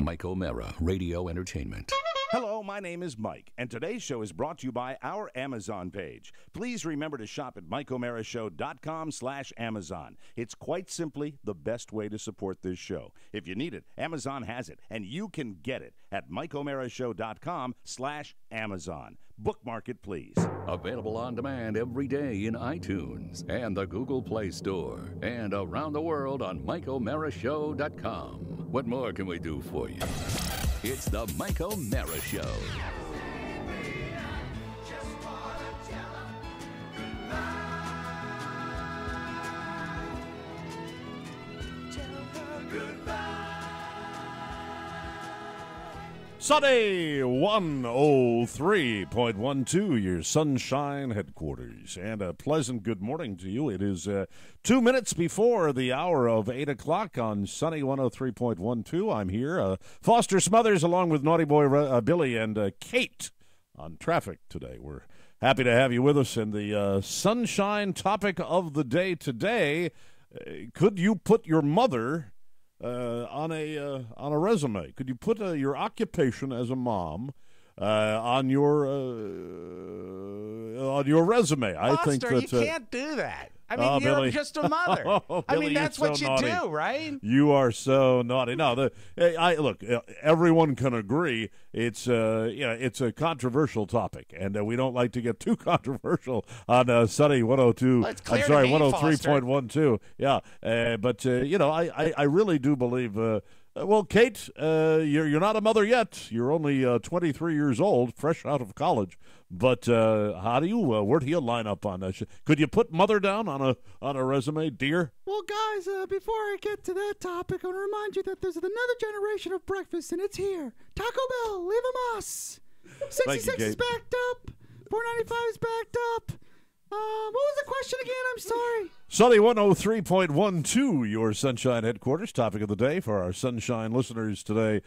Mike O'Mara, Radio Entertainment. Hello, my name is Mike, and today's show is brought to you by our Amazon page. Please remember to shop at MikeO'MaraShow.com/Amazon. It's quite simply the best way to support this show. If you need it, Amazon has it, and you can get it at MikeO'MaraShow.com/Amazon. Bookmark it, please. Available on demand every day in iTunes and the Google Play Store, and around the world on MikeO'MaraShow.com. What more can we do for you? It's the Mike O'Mara Show. Sunday 103.12, your Sunshine headquarters. And a pleasant good morning to you. It is 2 minutes before the hour of 8 o'clock on Sunny 103.12. I'm here, Foster Smothers, along with Naughty Boy Billy and Kate on traffic today. We're happy to have you with us. And the sunshine topic of the day today, could you put your mother on a resume? Could you put your occupation as a mom on your resume? I Foster, think that you can't do that. I mean, you're Billy. Just a mother. I mean, that's what you do, right? You are so naughty. No, look. Everyone can agree it's it's a controversial topic, and we don't like to get too controversial on Sunny 102. I'm sorry, 103.12. Yeah, but I really do believe. Well, Kate, you're not a mother yet. You're only 23 years old, fresh out of college. But where do you line up on that? Could you put mother down on a resume, dear? Well, guys, before I get to that topic, I want to remind you that there's another generation of breakfast, and it's here. Taco Bell, leave 'em us. 66 is backed up. 495 is backed up. What was the question again? I'm sorry. Sunny 103.12, your Sunshine headquarters. Topic of the day for our Sunshine listeners today.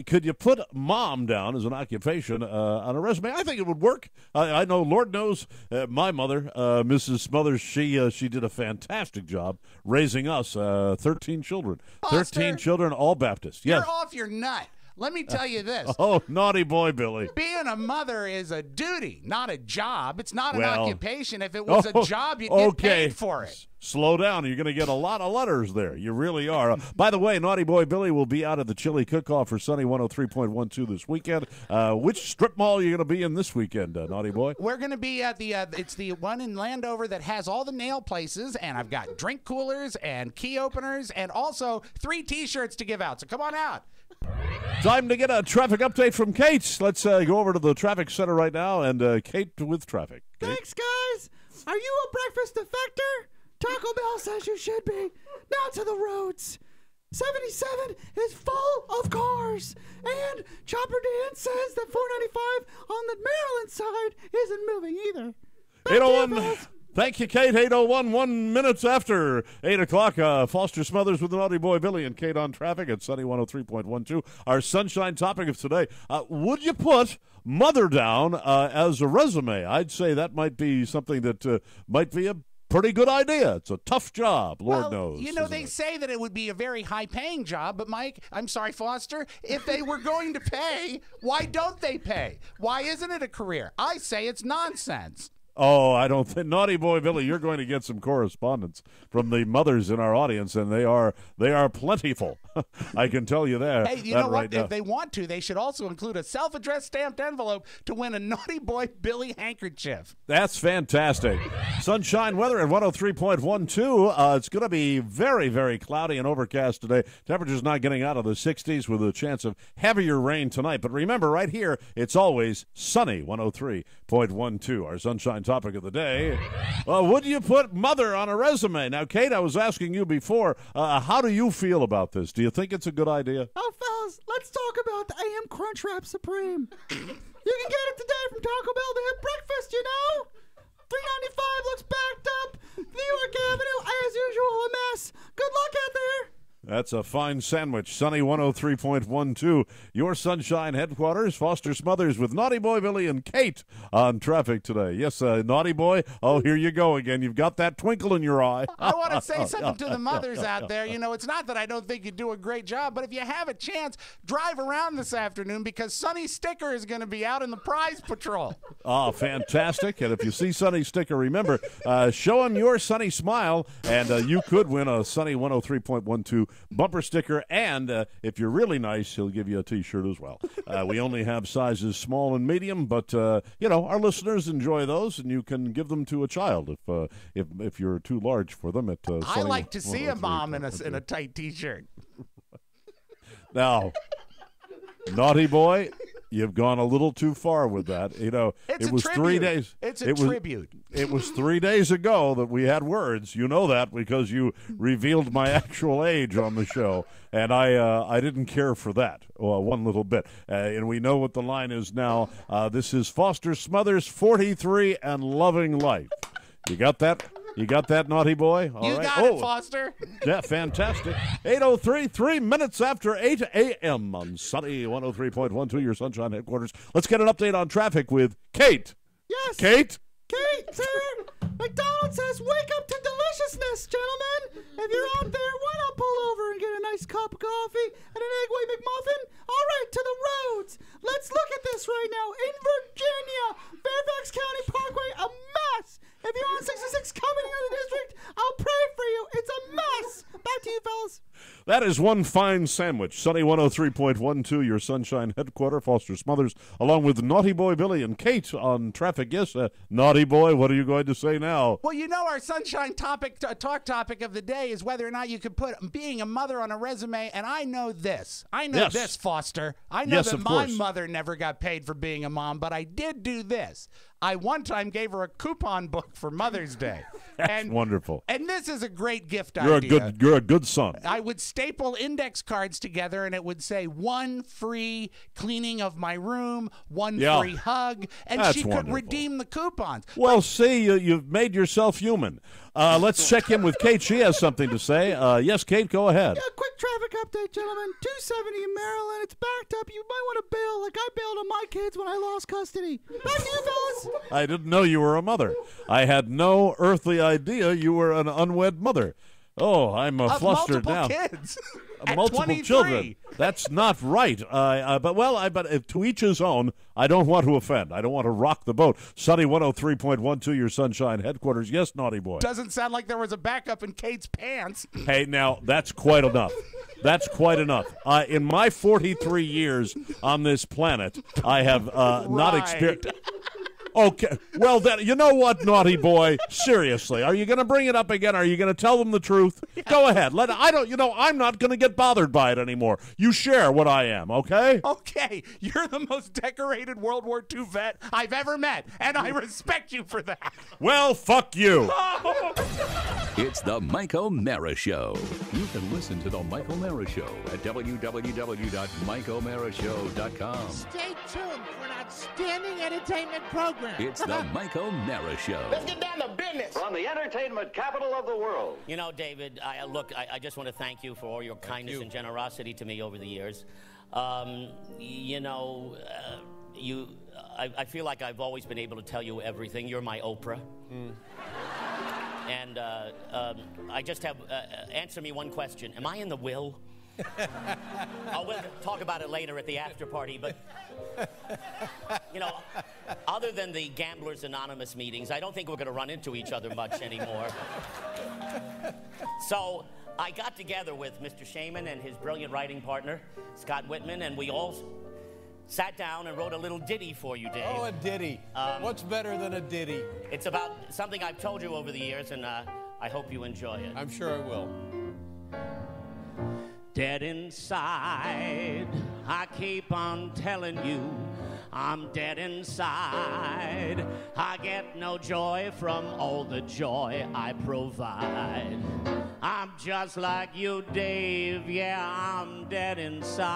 Could you put mom down as an occupation on a resume? I think it would work. I know, Lord knows, my mother, Mrs. Smothers, she did a fantastic job raising us, 13 children. Foster, 13 children, all Baptist. Yes. You're off your nut. Let me tell you this. Oh, naughty boy, Billy. Being a mother is a duty, not a job. It's not an occupation. If it was a job, you'd get paid for it. Slow down. You're going to get a lot of letters there. You really are. By the way, Naughty Boy Billy will be out at the Chili Cook-Off for Sunny 103.12 this weekend. Which strip mall are you going to be in this weekend, Naughty Boy? We're going to be at it's the one in Landover that has all the nail places, and I've got drink coolers and key openers and also 3 T-shirts to give out. So come on out. Time to get a traffic update from Kate. Let's go over to the traffic center right now, and Kate with traffic. Kate? Thanks, guys. Are you a breakfast defector? Taco Bell says you should be. Now to the roads. 77 is full of cars. And Chopper Dan says that 495 on the Maryland side isn't moving either. 801. Thank you, Kate. 8:01, 1 minute after 8 o'clock. Foster Smothers with the Naughty Boy Billy and Kate on traffic at Sunny 103.12. Our sunshine topic of today. Would you put mother down as a resume? I'd say that might be something that might be a pretty good idea. It's a tough job, Lord knows. You know, they say that it would be a very high-paying job, but Mike, I'm sorry, Foster, if they were going to pay, why don't they pay? Why isn't it a career? I say it's nonsense. Oh, I don't think, Naughty Boy Billy, you're going to get some correspondence from the mothers in our audience, and they are plentiful. I can tell you that. Hey, you know what? If they want to, they should also include a self-addressed stamped envelope to win a Naughty Boy Billy handkerchief. That's fantastic. Sunshine weather at 103.12. It's going to be very, very cloudy and overcast today. Temperatures not getting out of the 60s with a chance of heavier rain tonight. But remember, right here, it's always sunny, 103.12. Our sunshine topic of the day. Would you put mother on a resume? Now, Kate, I was asking you before, how do you feel about this? Do you think it's a good idea? Oh, fellas, let's talk about the AM Crunchwrap Supreme. You can get it today from Taco Bell. They have breakfast, you know? $3.95 looks backed up. New York Avenue, as usual, a mess. Good luck out there. That's a fine sandwich. Sunny 103.12, your Sunshine headquarters. Foster Smothers with Naughty Boy Billy and Kate on traffic today. Yes, Naughty Boy. Oh, here you go again. You've got that twinkle in your eye. I want to say something to the mothers out there. You know, it's not that I don't think you do a great job, but if you have a chance, drive around this afternoon because Sonny Sticker is going to be out in the prize patrol. Oh, fantastic. And if you see Sonny Sticker, remember, show him your Sunny smile, and you could win a Sunny 103.12 bumper sticker, and if you're really nice, he'll give you a T-shirt as well. We only have sizes small and medium, but you know, our listeners enjoy those, and you can give them to a child if you're too large for them. I like to see a mom in a tight T-shirt. Now, Naughty Boy, you've gone a little too far with that. You know, it was 3 days. It's a tribute. It was 3 days ago that we had words. You know that because you revealed my actual age on the show, and I didn't care for that one little bit. And we know what the line is now. This is Foster Smothers, 43 and loving life. You got that? You got that, Naughty Boy? All you right. got it, Foster. Yeah, fantastic. 8:03, 3 minutes after 8 a.m. on Sunny 103.12, your Sunshine headquarters. Let's get an update on traffic with Kate. Yes. Kate? Kate, sir. McDonald's says, wake up to deliciousness, gentlemen. If you're out there, why not pull over and get a nice cup of coffee and an egg white McMuffin? All right, to the roads. Let's look at this right now. In Virginia, Fairfax County Parkway, a mess. If you're on 66 coming here to the district, I'll pray for you. It's a mess. Back to you, fellas. That is one fine sandwich. Sunny 103.12, your Sunshine headquarters. Foster Smothers, along with Naughty Boy Billy and Kate on traffic. Yes, Naughty Boy, what are you going to say now? Well, you know, our Sunshine talk topic of the day is whether or not you could put being a mother on a resume, and I know this. I know this, Foster. I know that my mother never got paid for being a mom, but I did do this. I one time gave her a coupon book for Mother's Day. That's wonderful. And this is a great gift idea. You're a good son. I would staple index cards together, and it would say 1 free cleaning of my room, 1 free hug, and she could redeem the coupons. Well, see, you've made yourself human. Let's check in with Kate. She has something to say. Yes, Kate, go ahead. Yeah, quick traffic update, gentlemen. 270 in Maryland. It's backed up. You might want to bail like I bailed on my kids when I lost custody. Back to you, fellas. I didn't know you were a mother. I had no earthly idea you were an unwed mother. Oh, I'm flustered now. Kids. Multiple 23. children. That's not right. But to each his own. I don't want to offend. I don't want to rock the boat. Sunny 103.12, your Sunshine headquarters. Yes, Naughty Boy. Doesn't sound like there was a backup in Kate's pants. Hey, now, that's quite enough. That's quite enough. In my 43 years on this planet, I have not experienced... Okay, well then, you know what, Naughty Boy? Seriously, are you going to bring it up again? Are you going to tell them the truth? Go ahead. I'm not going to get bothered by it anymore. You share what I am, okay? Okay, you're the most decorated World War II vet I've ever met, and I respect you for that. Well, fuck you. It's the Mike O'Mara Show. You can listen to the Mike O'Mara Show at www.mikeomarashow.com. Stay tuned for an outstanding entertainment program. It's the Mike O'Mara Show. Let's get down to business. From the entertainment capital of the world. You know, David, I just want to thank you for all your kindness and generosity to me over the years. I feel like I've always been able to tell you everything. You're my Oprah. And I just have, answer me one question. Am I in the will? We'll talk about it later at the after party, but, other than the Gamblers Anonymous meetings, I don't think we're going to run into each other much anymore. So I got together with Mr. Shaman and his brilliant writing partner, Scott Whitman, and we all sat down and wrote a little ditty for you, Dave. Oh, a ditty. What's better than a ditty? It's about something I've told you over the years, and I hope you enjoy it. I'm sure I will. Dead inside, I keep on telling you, I'm dead inside. I get no joy from all the joy I provide. I'm just like you, Dave, yeah, I'm dead inside.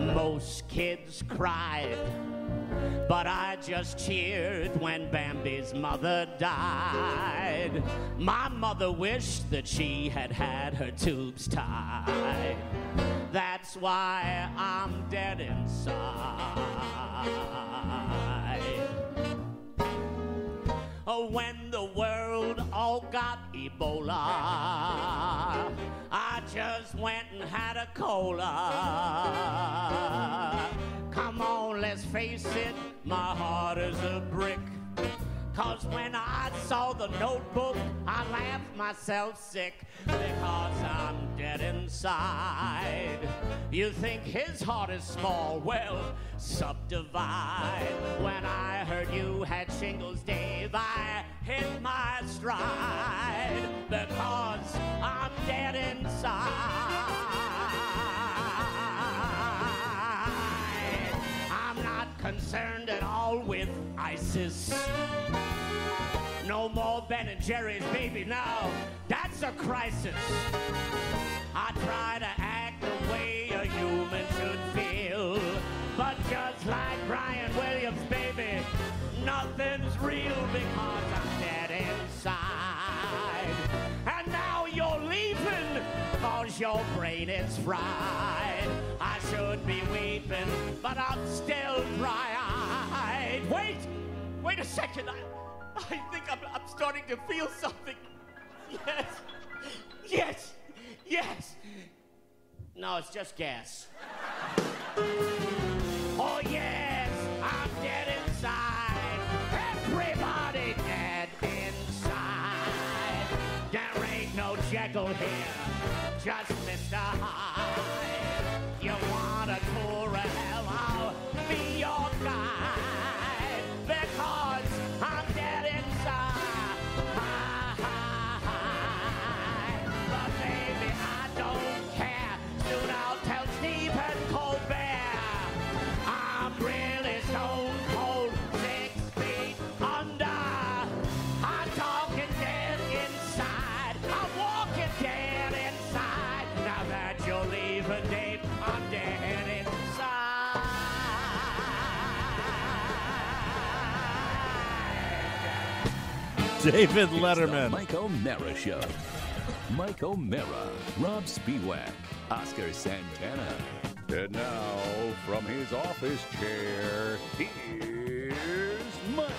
Most kids cried but I just cheered when Bambi's mother died. My mother wished that she had had her tubes tied. That's why I'm dead inside. When the world all got Ebola, I just went and had a cola. Come on, let's face it, my heart is a brick. 'Cause when I saw the Notebook, I laughed myself sick because I'm dead inside. You think his heart is small? Well, subdivide. When I heard you had shingles, Dave, I hit my stride because I'm dead inside. I'm not concerned at all with ISIS. No more Ben and Jerry's, baby, now that's a crisis. I try to act the way a human should feel, but just like Brian Williams, baby, nothing's real because I'm dead inside. And now you're leaving cause your brain is fried. I should be weeping, but I'm still dry-eyed. Wait a second, I think I'm starting to feel something. Yes. No, it's just gas. Oh, yes, I'm dead inside. Everybody dead inside. There ain't no Jekyll here, just Mr. Hyde. You want a tour of hell, I'll be your guide. Because I'm dead inside. But baby, I don't care. Soon I'll tell Stephen Colbert I'm really stone cold, 6 feet under. I'm talking dead inside. I'm walking dead inside. Now that you're leaving, Dave, I'm dead inside. David It's Letterman. the Mike O'Mara Show. Mike O'Mara, Rob Spiewak, Oscar Santana. And now, from his office chair, here's Mike.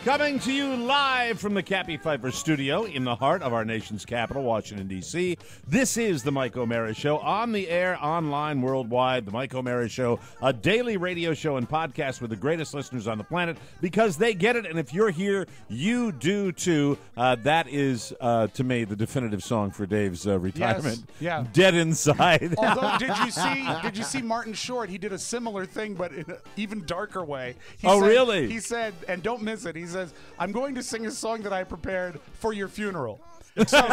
Coming to you live from the Cappy Pfeiffer studio in the heart of our nation's capital, Washington, D.C. This is the Mike O'Mara Show, on the air, online, worldwide. The Mike O'Mara Show, a daily radio show and podcast with the greatest listeners on the planet because they get it, and if you're here, you do too. That is, to me, the definitive song for Dave's retirement. Yes, yeah. Dead inside. Although, did you see Martin Short? He did a similar thing, but in an even darker way. Really? He said, and don't miss it, he says, I'm going to sing a song that I prepared for your funeral. So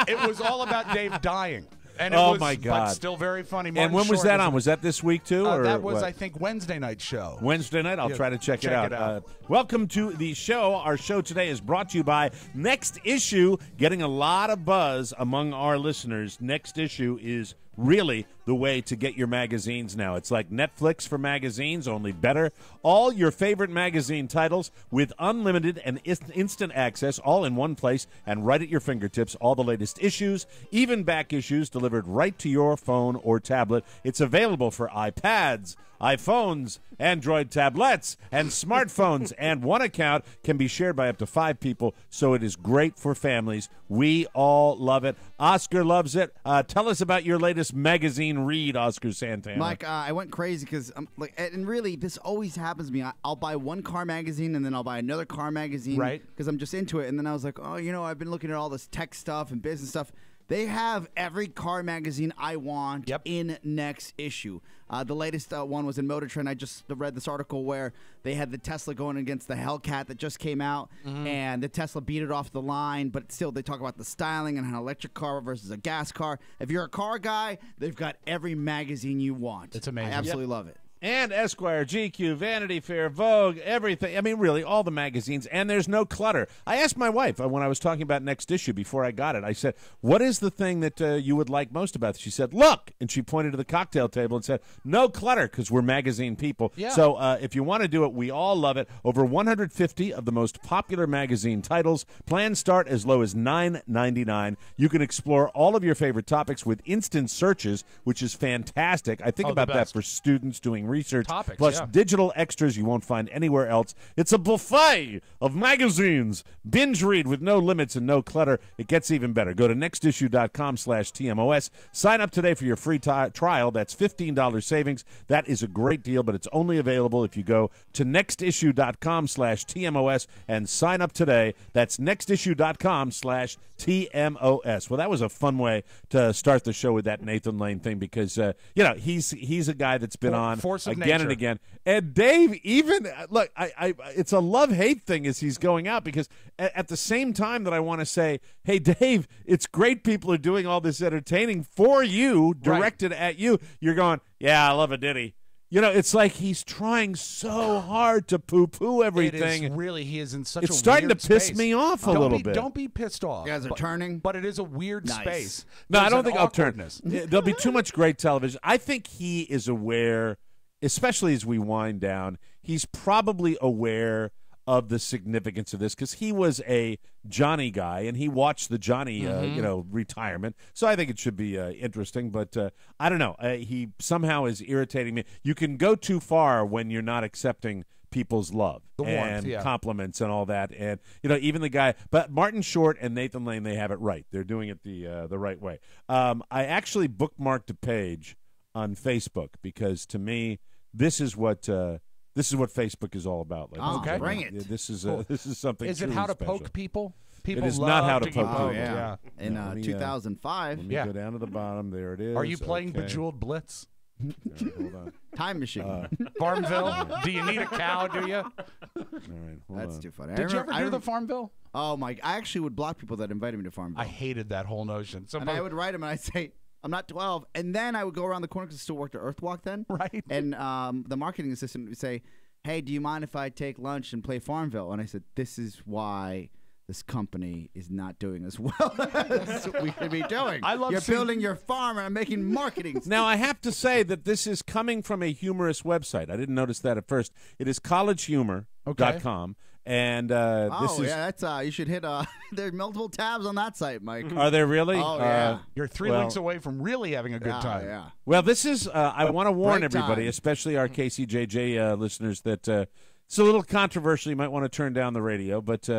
it was all about Dave dying. And it was, my God. But still very funny. And when was that on? Was that this week, too? Or that was, what? I think, Wednesday night show. Wednesday night? I'll try to check it out. Welcome to the show. Our show today is brought to you by Next Issue, getting a lot of buzz among our listeners. Next Issue is really the way to get your magazines now. It's like Netflix for magazines, only better. All your favorite magazine titles with unlimited and instant access, all in one place and right at your fingertips. All the latest issues, even back issues, delivered right to your phone or tablet. It's available for iPads, iPhones, Android tablets, and smartphones, and one account can be shared by up to 5 people, so it is great for families. We all love it. Oscar loves it. Tell us about your latest magazine read, Oscar Santana. Mike, I went crazy because and really, this always happens to me. I'll buy one car magazine and then I'll buy another car magazine, right? Because I'm just into it. And then I was like, oh, I've been looking at all this tech stuff and business stuff. They have every car magazine I want in Next Issue. The latest one was in Motor Trend. I just read this article where they had the Tesla going against the Hellcat that just came out, and the Tesla beat it off the line, but still they talk about the styling and an electric car versus a gas car. If you're a car guy, they've got every magazine you want. It's amazing. I absolutely love it. And Esquire, GQ, Vanity Fair, Vogue, everything. I mean, really, all the magazines. And there's no clutter. I asked my wife when I was talking about Next Issue before I got it, I said, what is the thing that you would like most about this? She said, look. And she pointed to the cocktail table and said, no clutter, because we're magazine people. Yeah. So if you want to do it, we all love it. Over 150 of the most popular magazine titles. Plans start as low as $9.99. You can explore all of your favorite topics with instant searches, which is fantastic. I think about that for students doing research, topics, plus digital extras you won't find anywhere else. It's a buffet of magazines. Binge read with no limits and no clutter. It gets even better. Go to nextissue.com/TMOS. Sign up today for your free trial. That's $15 savings. That is a great deal, but it's only available if you go to nextissue.com/TMOS and sign up today. That's nextissue.com/TMOS. Well, that was a fun way to start the show with that Nathan Lane thing because, he's a guy that's been on again and again. And Dave, even look, it's a love-hate thing as he's going out because at the same time that I want to say, hey, Dave, it's great people are doing all this entertaining for you, directed at you. You're going, yeah, I love a ditty. It's like he's trying so hard to poo-poo everything. It is really, he is in such a weird space. It's starting to piss space. me off a little bit. Don't be pissed off. You guys are turning. But it is a weird space. No, I don't think I'll turn. There'll be too much great television. I think he is aware, especially as we wind down, he's probably aware of the significance of this because he was a Johnny guy and he watched the Johnny, retirement. So I think it should be interesting, but I don't know. He somehow is irritating me. You can go too far when you're not accepting people's love and compliments and all that. And, even the guy, but Martin Short and Nathan Lane, they have it right. They're doing it the right way. I actually bookmarked a page on Facebook because to me, this is what Facebook is all about. Okay, bring it. This is something. Is it how to poke people? It is not how to poke people. Oh, yeah. In 2005. Let me go down to the bottom. There it is. Are you playing Bejeweled Blitz? Hold on. Time Machine. Farmville? Do you need a cow, do you? All right, That's too funny. Did you ever do the Farmville? Oh, my. I actually would block people that invited me to Farmville. I hated that whole notion. And I would write them and I'd say, I'm not 12. And then I would go around the corner because I still worked at Earthwalk then. Right. And the marketing assistant would say, hey, do you mind if I take lunch and play Farmville? And I said, this is why this company is not doing as well as we should be doing. You're building your farm and I'm making marketing. Now, I have to say that this is coming from a humorous website. I didn't notice that at first. It is collegehumor.com. And this is that's you should hit there's multiple tabs on that site, Mike. Are there really? Oh yeah. You're 3 links away from really having a good time. Yeah. Well, this is I want to warn everybody, time. Especially our KCJJ listeners, that it's a little controversial. You might want to turn down the radio, but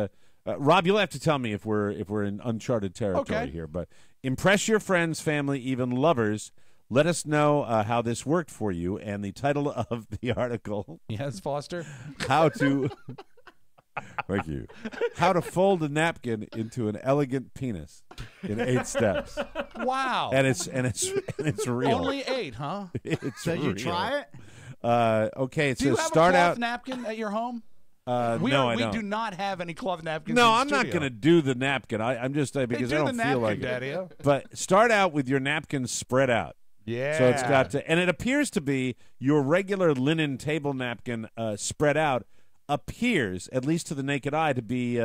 Rob, you'll have to tell me if we're in uncharted territory here. But impress your friends, family, even lovers. Let us know how this worked for you. And the title of the article. Yes, Foster. How to. Thank you. How to fold a napkin into an elegant penis in 8 steps. Wow. And it's real. Only 8, huh? It's Did you try it? Okay. It Do you says have start a cloth out napkin at your home? We do not have any cloth napkins. No, in the I'm not going to do the napkin. I'm just because I don't feel like it. But start out with your napkins spread out. Yeah. So it's got to, and it appears to be your regular linen table napkin spread out. Appears, at least to the naked eye, to be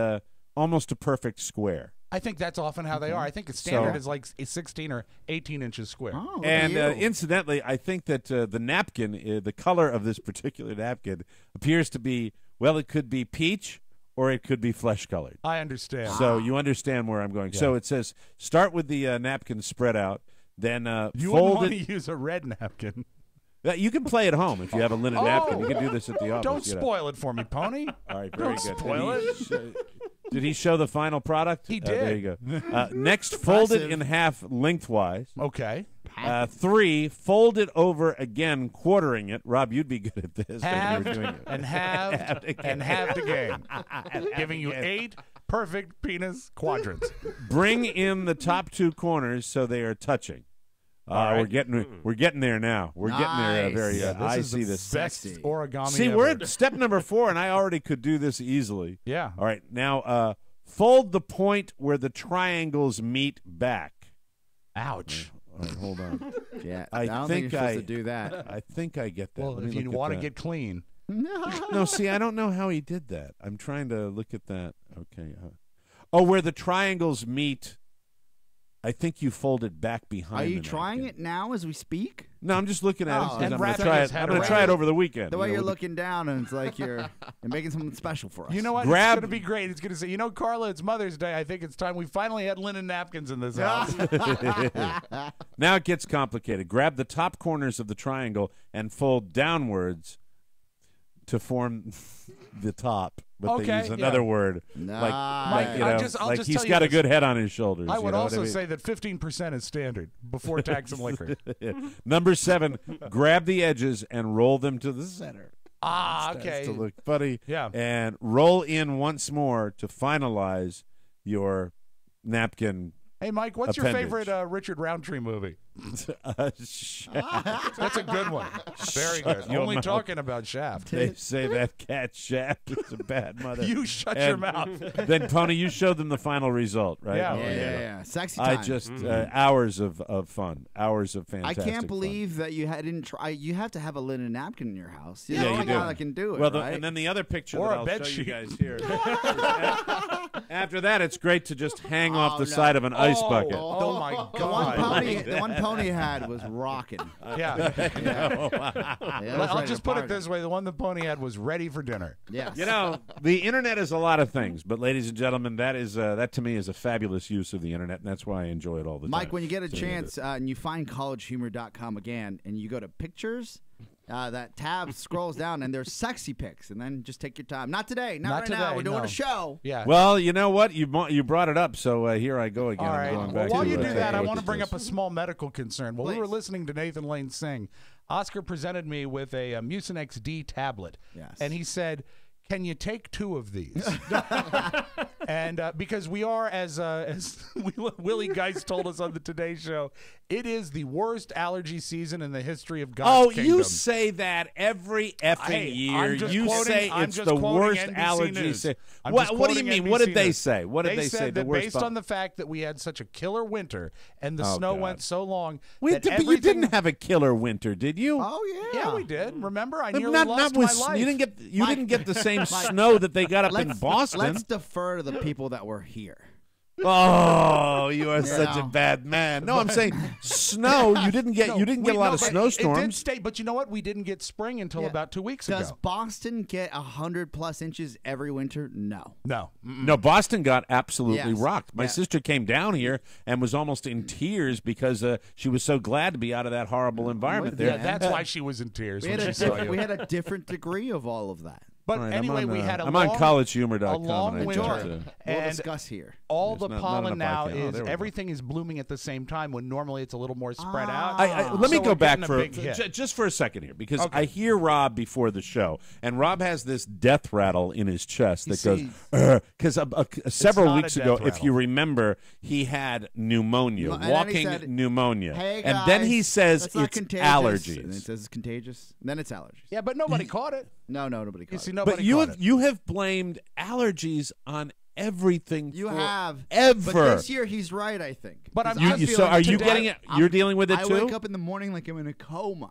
almost a perfect square. I think that's often how they are. I think the standard is like 16 or 18 inches square. Oh, and incidentally, I think that the napkin, the color of this particular napkin, appears to be, well, it could be peach or it could be flesh-colored. I understand. So you understand where I'm going. Yeah. So it says, start with the napkin spread out, then you fold wouldn't want to use a red napkin. You can play at home if you have a linen napkin. You can do this at the office. Don't spoil it for me, Pony. All right, very good. Spoil it. Did he show the final product? He did. There you go. Next, fold it in half lengthwise. Okay. 3, fold it over again, quartering it. Rob, you'd be good at this. Halved and halved and halved again. Giving you 8 perfect penis quadrants. Bring in the top 2 corners so they are touching. Right. We're getting there now. We're getting there very. I see this. Best origami. See, ever. we're at step number 4, and I already could do this easily. Yeah. All right, now fold the point where the triangles meet back. Ouch. All right, hold on. Yeah, I don't think you're supposed to do that. I think I get that. Well, Let me if you look at want to that. get clean. No, see, I don't know how he did that. I'm trying to look at that. Okay. Where the triangles meet. I think you fold it back behind. Are you the trying napkin. it now as we speak? No, I'm just looking at it. 'Cause and I'm going to wrapping try his it. head I'm going to around try it it. over the weekend. The way you're with looking down, and it's like you're making something special for us. You know what? Grab- It's going to be great. It's going to say, you know, Carla, it's Mother's Day. I think it's time we finally had linen napkins in this house. Now it gets complicated. Grab the top corners of the triangle and fold downwards to form the top. But they Okay, use another yeah. word. Nah. Like, you know, I'll just he's tell you got a this. good head on his shoulders. I you would know what also mean? say that 15% is standard before tax and liquor. Number 7, grab the edges and roll them to the center. Ah, Starts okay. to look funny. Yeah. And roll in once more to finalize your napkin. Hey, Mike, what's your appendage. favorite Richard Roundtree movie? Shaft. That's a good one. Very good. your Only mouth. talking about Shaft. They say that cat Shaft is a bad mother. You shut your And mouth. Then, Pony, you showed them the final result, right? Yeah. Oh, Yeah. Sexy I time. just hours of fun, hours of I fantastic. can't believe that you didn't try. You have to have a linen napkin in your house. You're Yeah, the you only do. guy that can do it. Well, right? and then the other picture Or that a I'll bed show you sheet. guys here. After that, it's great to just hang off the no. side of an ice Oh, bucket. Oh, my the one God. pony, the one pony had was rocking. Yeah. Yeah, I'll just put it this way. The one the Pony had was ready for dinner. Yes. You know, the internet is a lot of things, but ladies and gentlemen, that to me is a fabulous use of the internet, and that's why I enjoy it all the time. Mike, when you get a So, chance and you find collegehumor.com again and you go to pictures, that tab scrolls down and there's sexy pics, and then just take your time. Not today. Not right now. today, We're doing no. a show. Yeah. Well, you know what? You brought it up, so here I go again. All I'm right. going Well, back while to, you do that, I look want to at bring this. up a small medical concern. While we were Please. listening to Nathan Lane sing, Oscar presented me with a Mucinex D tablet. Yes. And he said, "Can you take 2 of these?" And because we are, as Willie Geist told us on the Today Show, it is the worst allergy season in the history of God's kingdom. You say that every effing Hey, year. I'm just You quoting- say I'm it's just the quoting worst NBC allergy News. season. I'm What just do you quoting mean? What did NBC they News. say? What did they say? said The that worst based on the fact that we had such a killer winter and the Oh, snow God. went so long, Wait, that but you everything- didn't have a killer winter, did you? Oh, yeah. Yeah, we did. Remember, I But nearly not lost with my life. you didn't get the same Mike, snow that they got up in Boston. Let's defer to the people that were here. Oh, you are such a Yeah. bad man. No, I'm saying snow. You didn't get. No, you didn't get a lot of but snowstorms. It did stay, but you know what? We didn't get spring until Yeah. about 2 weeks Does ago. Boston get 100+ inches every winter? No. No. No, Boston got absolutely Yes. rocked. My Yeah. sister came down here and was almost in tears because she was so glad to be out of that horrible environment Yeah, there. Yeah, that's why she was in tears We when had, she saw you. we had a different degree of all of that. But All right, anyway, I'm on, we had a I'm long, on collegehumor.com. a long and I winter. tried to- We'll And discuss here. all There's the not pollen enough now I can- oh, is there we go. everything is blooming at the same time when normally it's a little more spread out. Let me So go we're back getting a for big hit. just for a second here because Okay. I hear Rob before the show, and Rob has this death rattle in his chest that see, goes because several not weeks a ago, death if you rattle. remember, he had pneumonia, And then he walking said, pneumonia, Hey, and then guys, he says that's not it's contagious. allergies. And it says it's contagious. And then it's allergies. Yeah, but nobody caught it. No, nobody You caught see, it. nobody But you caught have it. you have blamed allergies on everything. You have. ever. But this year he's right, I think. But I'm 'Cause just You, feel so like are you today- getting it? You're dealing with it I too. wake up in the morning like I'm in a coma.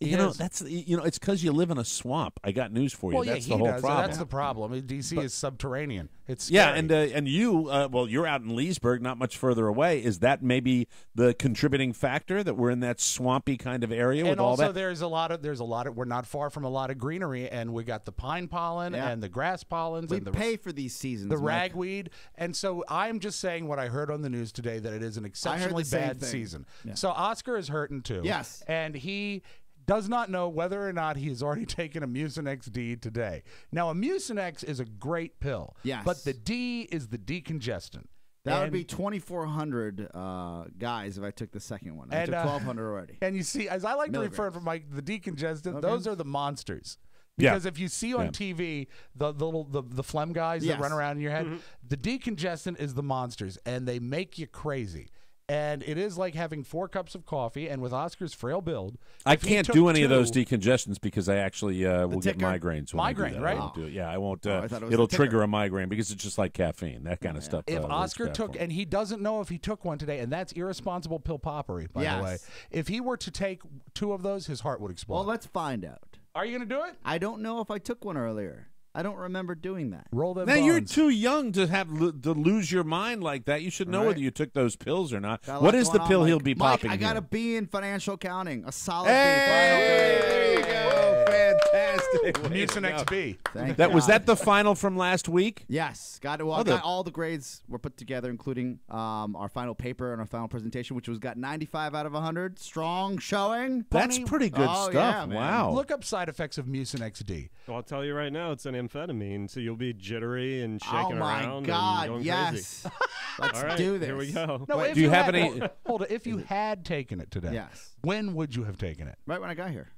You know, Yes. that's it's because you live in a swamp. I got news for you. Well, yeah, that's he the whole does. problem. That's the problem. DC is subterranean. It's Yeah, scary. and you, well, you're out in Leesburg, not much further away. Is that maybe the contributing factor that we're in that swampy kind of area with and all also that? there's a lot of we're not far from a lot of greenery, and we got the pine pollen Yeah. and the grass pollens We and the pay for these seasons. the Mike. ragweed. And so I'm just saying what I heard on the news today, that it is an exceptionally same bad thing. season. Yeah. So Oscar is hurting too. Yes. And he does not know whether or not he has already taken a Mucinex D today. Now, a Mucinex is a great pill. Yes. But the D is the decongestant. That would And- be 2,400 guys if I took the second one. I And, took 1,200 already. And you see, as I like to refer Milligrams. from the decongestant, Okay. those are the monsters. Yeah. Because if you see on Yeah. TV the phlegm guys Yes. that run around in your head, the decongestant is the monsters, and they make you crazy. and it is like having 4 cups of coffee. And with Oscar's frail build, I can't do any of those decongestants because I actually will get migraines. Migraine, right? I won't do it. Yeah, I won't. It it'll trigger a migraine because it's just like caffeine, that kind of stuff. If Oscar took, and he doesn't know if he took one today, and that's irresponsible pill poppery, by the way. If he were to take 2 of those, his heart would explode. Well, let's find out. Are you going to do it? I don't know if I took one earlier. I don't remember doing that. Roll them. Now bones. you're too young to have to lose your mind like that. You should know whether you took those pills or not. Got What is the pill Mike, he'll be popping? I got a here? B in financial accounting. A solid B. There you go. Fantastic. Mucinex B. Thank That was God. that the final from last week? Yes, got it. Well, got all the grades were put together, including our final paper and our final presentation, which was got 95 out of 100. Strong showing. That's pretty good stuff. Yeah, man. Wow. Look up side effects of Mucinex D. Well, I'll tell you right now, it's an amphetamine, so you'll be jittery and shaking Oh my around God! and going Yes. crazy. Let's All right, do this. Here we go. No, do you have any? Hold it. If you had taken it today, Yes. when would you have taken it? Right when I got here.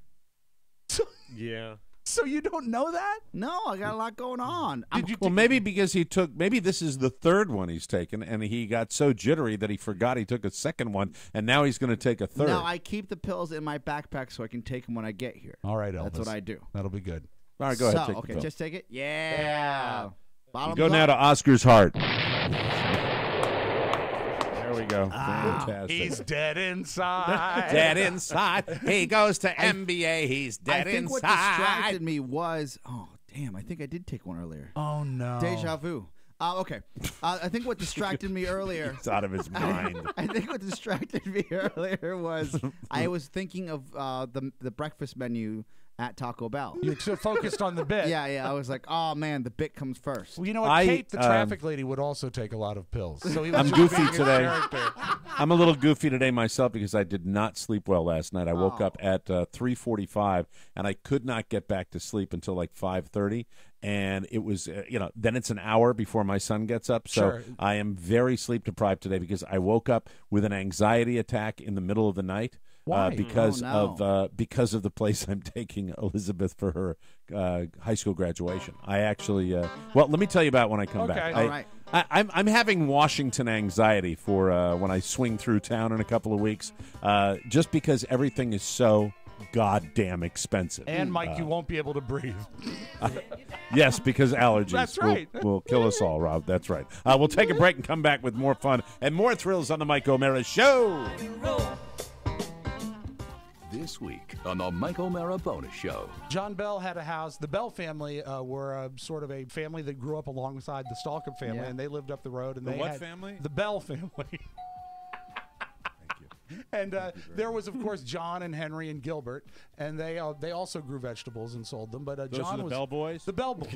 Yeah. So you don't know that? No, I got a lot going on. Well, maybe because he took. Maybe this is the 3rd one he's taken, and he got so jittery that he forgot he took a 2nd one, and now he's going to take a 3rd. No, I keep the pills in my backpack so I can take them when I get here. All right, Elvis. That's what I do. That'll be good. All right, go ahead. Take the Okay, pill. just take it. Yeah. Bottoms Go now up. to Oscar's heart. There we go. Ah, Fantastic. He's dead inside. Dead inside. He goes to MBA. He's dead I think inside. what distracted me was, oh, damn, I think I did take one earlier. Oh, no. Deja vu. Okay. I think what distracted me earlier. He's out of his mind. I think what distracted me earlier was I was thinking of the breakfast menu at Taco Bell. You're so focused on the bit. Yeah. I was like, oh man, the bit comes first. Well, you know what? Kate, the traffic lady, would also take a lot of pills. So he was I'm just goofy being a today. character. I'm a little goofy today myself because I did not sleep well last night. I woke up at 3:45 and I could not get back to sleep until like 5:30. And it was, then it's an hour before my son gets up. So Sure. I am very sleep deprived today because I woke up with an anxiety attack in the middle of the night. Why? Because Oh, no. because of the place I'm taking Elizabeth for her high school graduation. I actually well, let me tell you about when I come back. Okay. All right. I'm having Washington anxiety for when I swing through town in a couple of weeks, just because everything is so goddamn expensive. And, Mike, you won't be able to breathe. Yes, because allergies That's right. will kill us all, Rob. That's right. We'll take a break and come back with more fun and more thrills on the Mike O'Mara Show. This week on the Mike O'Mara Bonus Show. John Bell had a house. The Bell family were sort of a family that grew up alongside the Stalker family, and they lived up the road. And The they what had family? The Bell family. And there was, of course, John and Henry and Gilbert, and they also grew vegetables and sold them. But Those John are the was Bell Boys? The Bell Boys.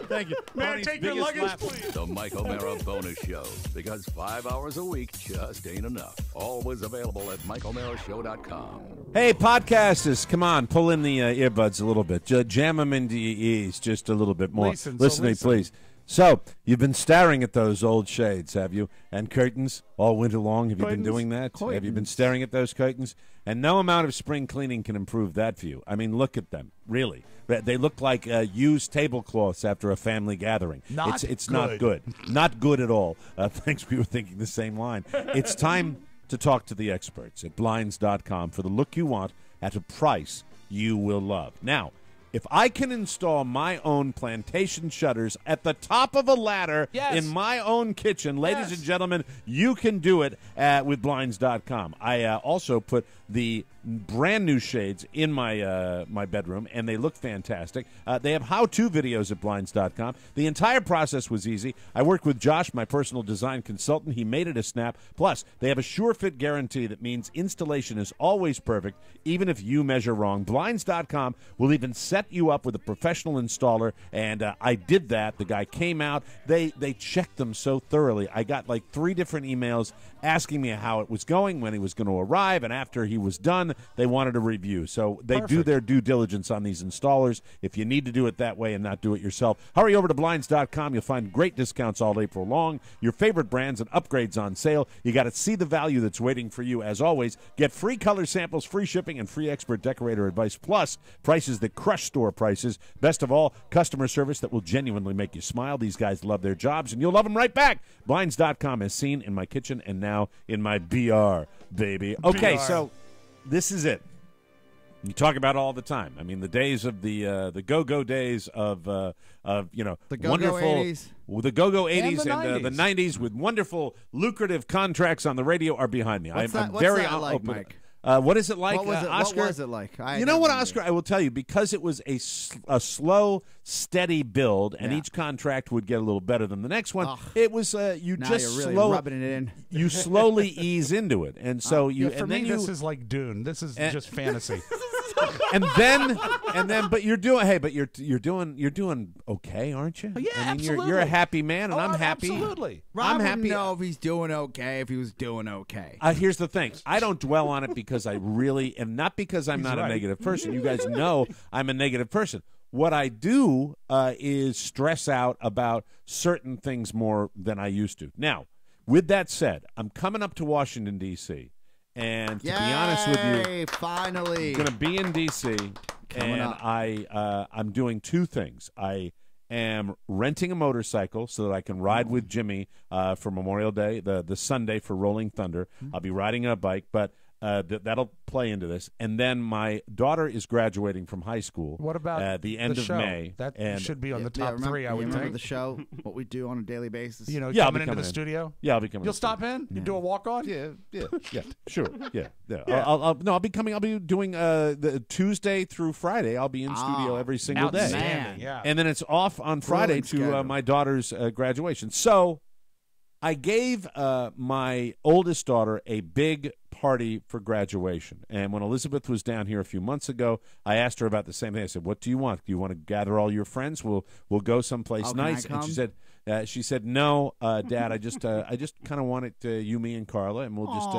Thank you. May I Tony's take your biggest luggage, laugh. please? The Mike O'Mara Bonus Show. Because 5 hours a week just ain't enough. Always available at MikeO'MaraShow.com. Hey, podcasters, come on, pull in the earbuds a little bit. Jam them into your ears just a little bit more. Listen to me, please. So, you've been staring at those old shades, have you? And curtains all winter long. Have you been doing that? Have you been staring at those curtains? And no amount of spring cleaning can improve that for you. I mean, look at them, really. They look like used tablecloths after a family gathering. It's not good. Not good at all. Thanks, we were thinking the same line. It's time to talk to the experts at Blinds.com for the look you want at a price you will love. Now, if I can install my own plantation shutters at the top of a ladder in my own kitchen, ladies and gentlemen, you can do it with Blinds.com. I also put the brand new shades in my my bedroom, and they look fantastic. They have how-to videos at Blinds.com. The entire process was easy. I worked with Josh, my personal design consultant. He made it a snap. Plus, they have a sure-fit guarantee that means installation is always perfect, even if you measure wrong. Blinds.com will even set you up with a professional installer, and I did that. The guy came out. They checked them so thoroughly. I got like 3 different emails asking me how it was going, when he was going to arrive, and after he was done, they wanted a review. So they do their due diligence on these installers. If you need to do it that way and not do it yourself, hurry over to Blinds.com. You'll find great discounts all April long. Your favorite brands and upgrades on sale. You got to see the value that's waiting for you. As always, get free color samples, free shipping, and free expert decorator advice, plus prices that crush store prices. Best of all, customer service that will genuinely make you smile. These guys love their jobs, and you'll love them right back. Blinds.com is seen in my kitchen and now in my BR, baby. Okay, so this is it. You talk about it all the time. I mean, the days of the go-go days of the go-go wonderful 80s. The go-go 80s and the 90s with wonderful, lucrative contracts on the radio are behind me. What's I'm that very like, open. Mike? What is it like, What was it, Oscar? what was it like? You know what, Oscar? I will tell you, because it was a slow, steady build, and each contract would get a little better than the next one. Ugh. It was Now you're really rubbing it in. You slowly ease into it, and so you. For and me, then this is like Dune. This is just fantasy. and then, but you're doing. Hey, but you're doing okay, aren't you? Yeah, I mean, absolutely. You're a happy man, and I'm happy. Absolutely. I'm happy. Wouldn't know if he's doing okay if he was doing okay. Here's the thing. I don't dwell on it because I really am not because I'm not a negative person. You guys know I'm a negative person. What I do is stress out about certain things more than I used to. Now, with that said, I'm coming up to Washington, D.C., and to be honest with you, finally, I'm going to be in D.C., and up. I'm doing two things. I am renting a motorcycle so that I can ride with Jimmy for Memorial Day, the Sunday for Rolling Thunder. I'll be riding a bike, but that'll play into this. And then my daughter is graduating from high school. What about at the end of show? May? That and should be on the top three, I would remember think. the show, what we do on a daily basis. You know, Yeah, I'll coming be into the coming in. studio. Yeah, I'll be coming. You'll stop in. You do a walk on. Yeah, sure. Yeah. I'll be coming. I'll be doing the Tuesday through Friday. I'll be in studio every single day. Outstanding. Yeah. And then it's off on Friday to my daughter's graduation. So I gave my oldest daughter a big party for graduation. And when Elizabeth was down here a few months ago, I asked her about the same thing. I said, "What do you want? Do you want to gather all your friends? We'll go someplace nice." And she said, "No, Dad. I just kind of want it you, me, and Carla, and we'll just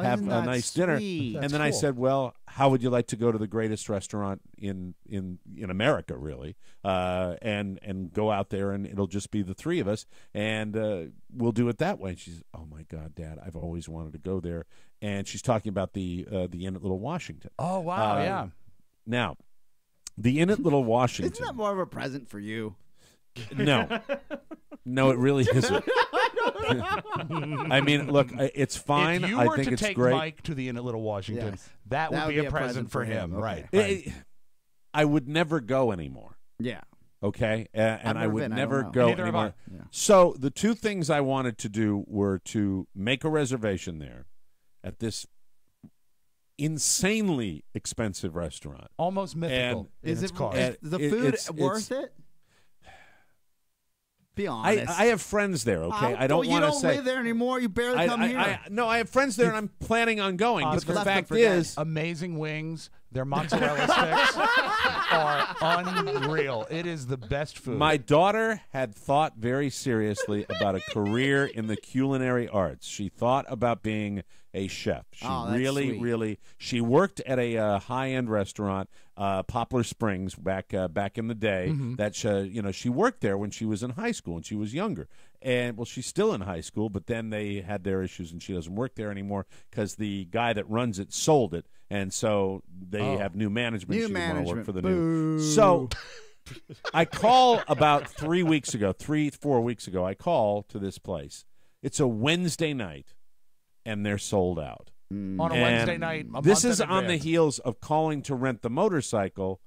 have a nice dinner." And then I said, "Well, how would you like to go to the greatest restaurant in America, really, and go out there, and it'll just be the three of us, and we'll do it that way." And she's, "Oh my God, Dad, I've always wanted to go there." And she's talking about the Inn at Little Washington. Oh wow, yeah. Now, the Inn at Little Washington. Isn't that more of a present for you? No, it really isn't. I mean, look, it's fine. If you I were think to it's take great. Mike to the Inn at Little Washington, Yes. that would be a present for him, Okay. right? I would never go anymore. Yeah. Okay, and I never would been, I never don't know. go Neither have anymore. I. Yeah. So the two things I wanted to do were to make a reservation there at this insanely expensive restaurant. Almost mythical. Is its it cost. is the food worth it? Be honest. I have friends there. Okay, I don't You want to don't say. live there anymore. You barely come here. No, I have friends there, and I'm planning on going. But Oscar, the left them fact for dead. is, Amazing wings. Their mozzarella sticks are unreal. It is the best food. my daughter had thought very seriously about a career in the culinary arts. She thought about being a chef. She that's really, sweet. she worked at a high-end restaurant, Poplar Springs, back in the day. That she worked there when she was in high school and she was younger. And well, she's still in high school, but then they had their issues and she doesn't work there anymore because the guy that runs it sold it, and so they have new management. She didn't want to work for the new. So I call about 3 weeks ago, 4 weeks ago. I call to this place. It's a Wednesday night, and they're sold out. on a And Wednesday night. This is on the heels of calling to rent the motorcycle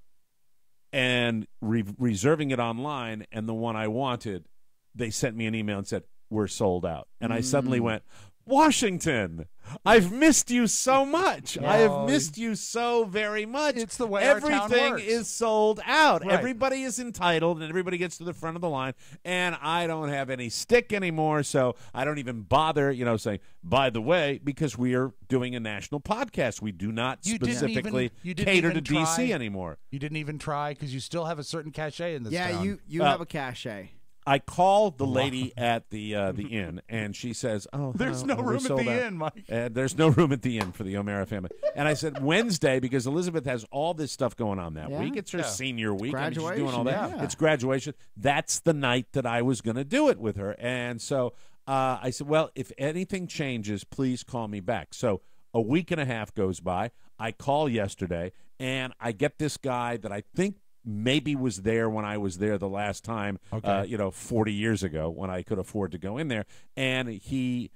and reserving it online, and the one I wanted, they sent me an email and said, "We're sold out." And I suddenly went, "Washington, I've missed you so much. I have missed you so very much." It's the way our town everything works. is sold out. Right. Everybody is entitled, and everybody gets to the front of the line. And I don't have any stick anymore, so I don't even bother, saying, "By the way," because we are doing a national podcast. We do not specifically cater to DC anymore. You didn't even try because you still have a certain cachet in this Yeah, town. you have a cachet. I called the lady at the inn, and she says, "Oh, There's no we're room at sold the out." inn, Mike. There's no room at the inn for the O'Mara family. And I said, Wednesday, because Elizabeth has all this stuff going on that week. It's her senior week. I mean, she's doing all that. Graduation, It's graduation. That's the night that I was going to do it with her. And so I said, well, if anything changes, please call me back. So a week and a half goes by. I call yesterday, and I get this guy that I think maybe was there when I was there the last time, 40 years ago when I could afford to go in there. And he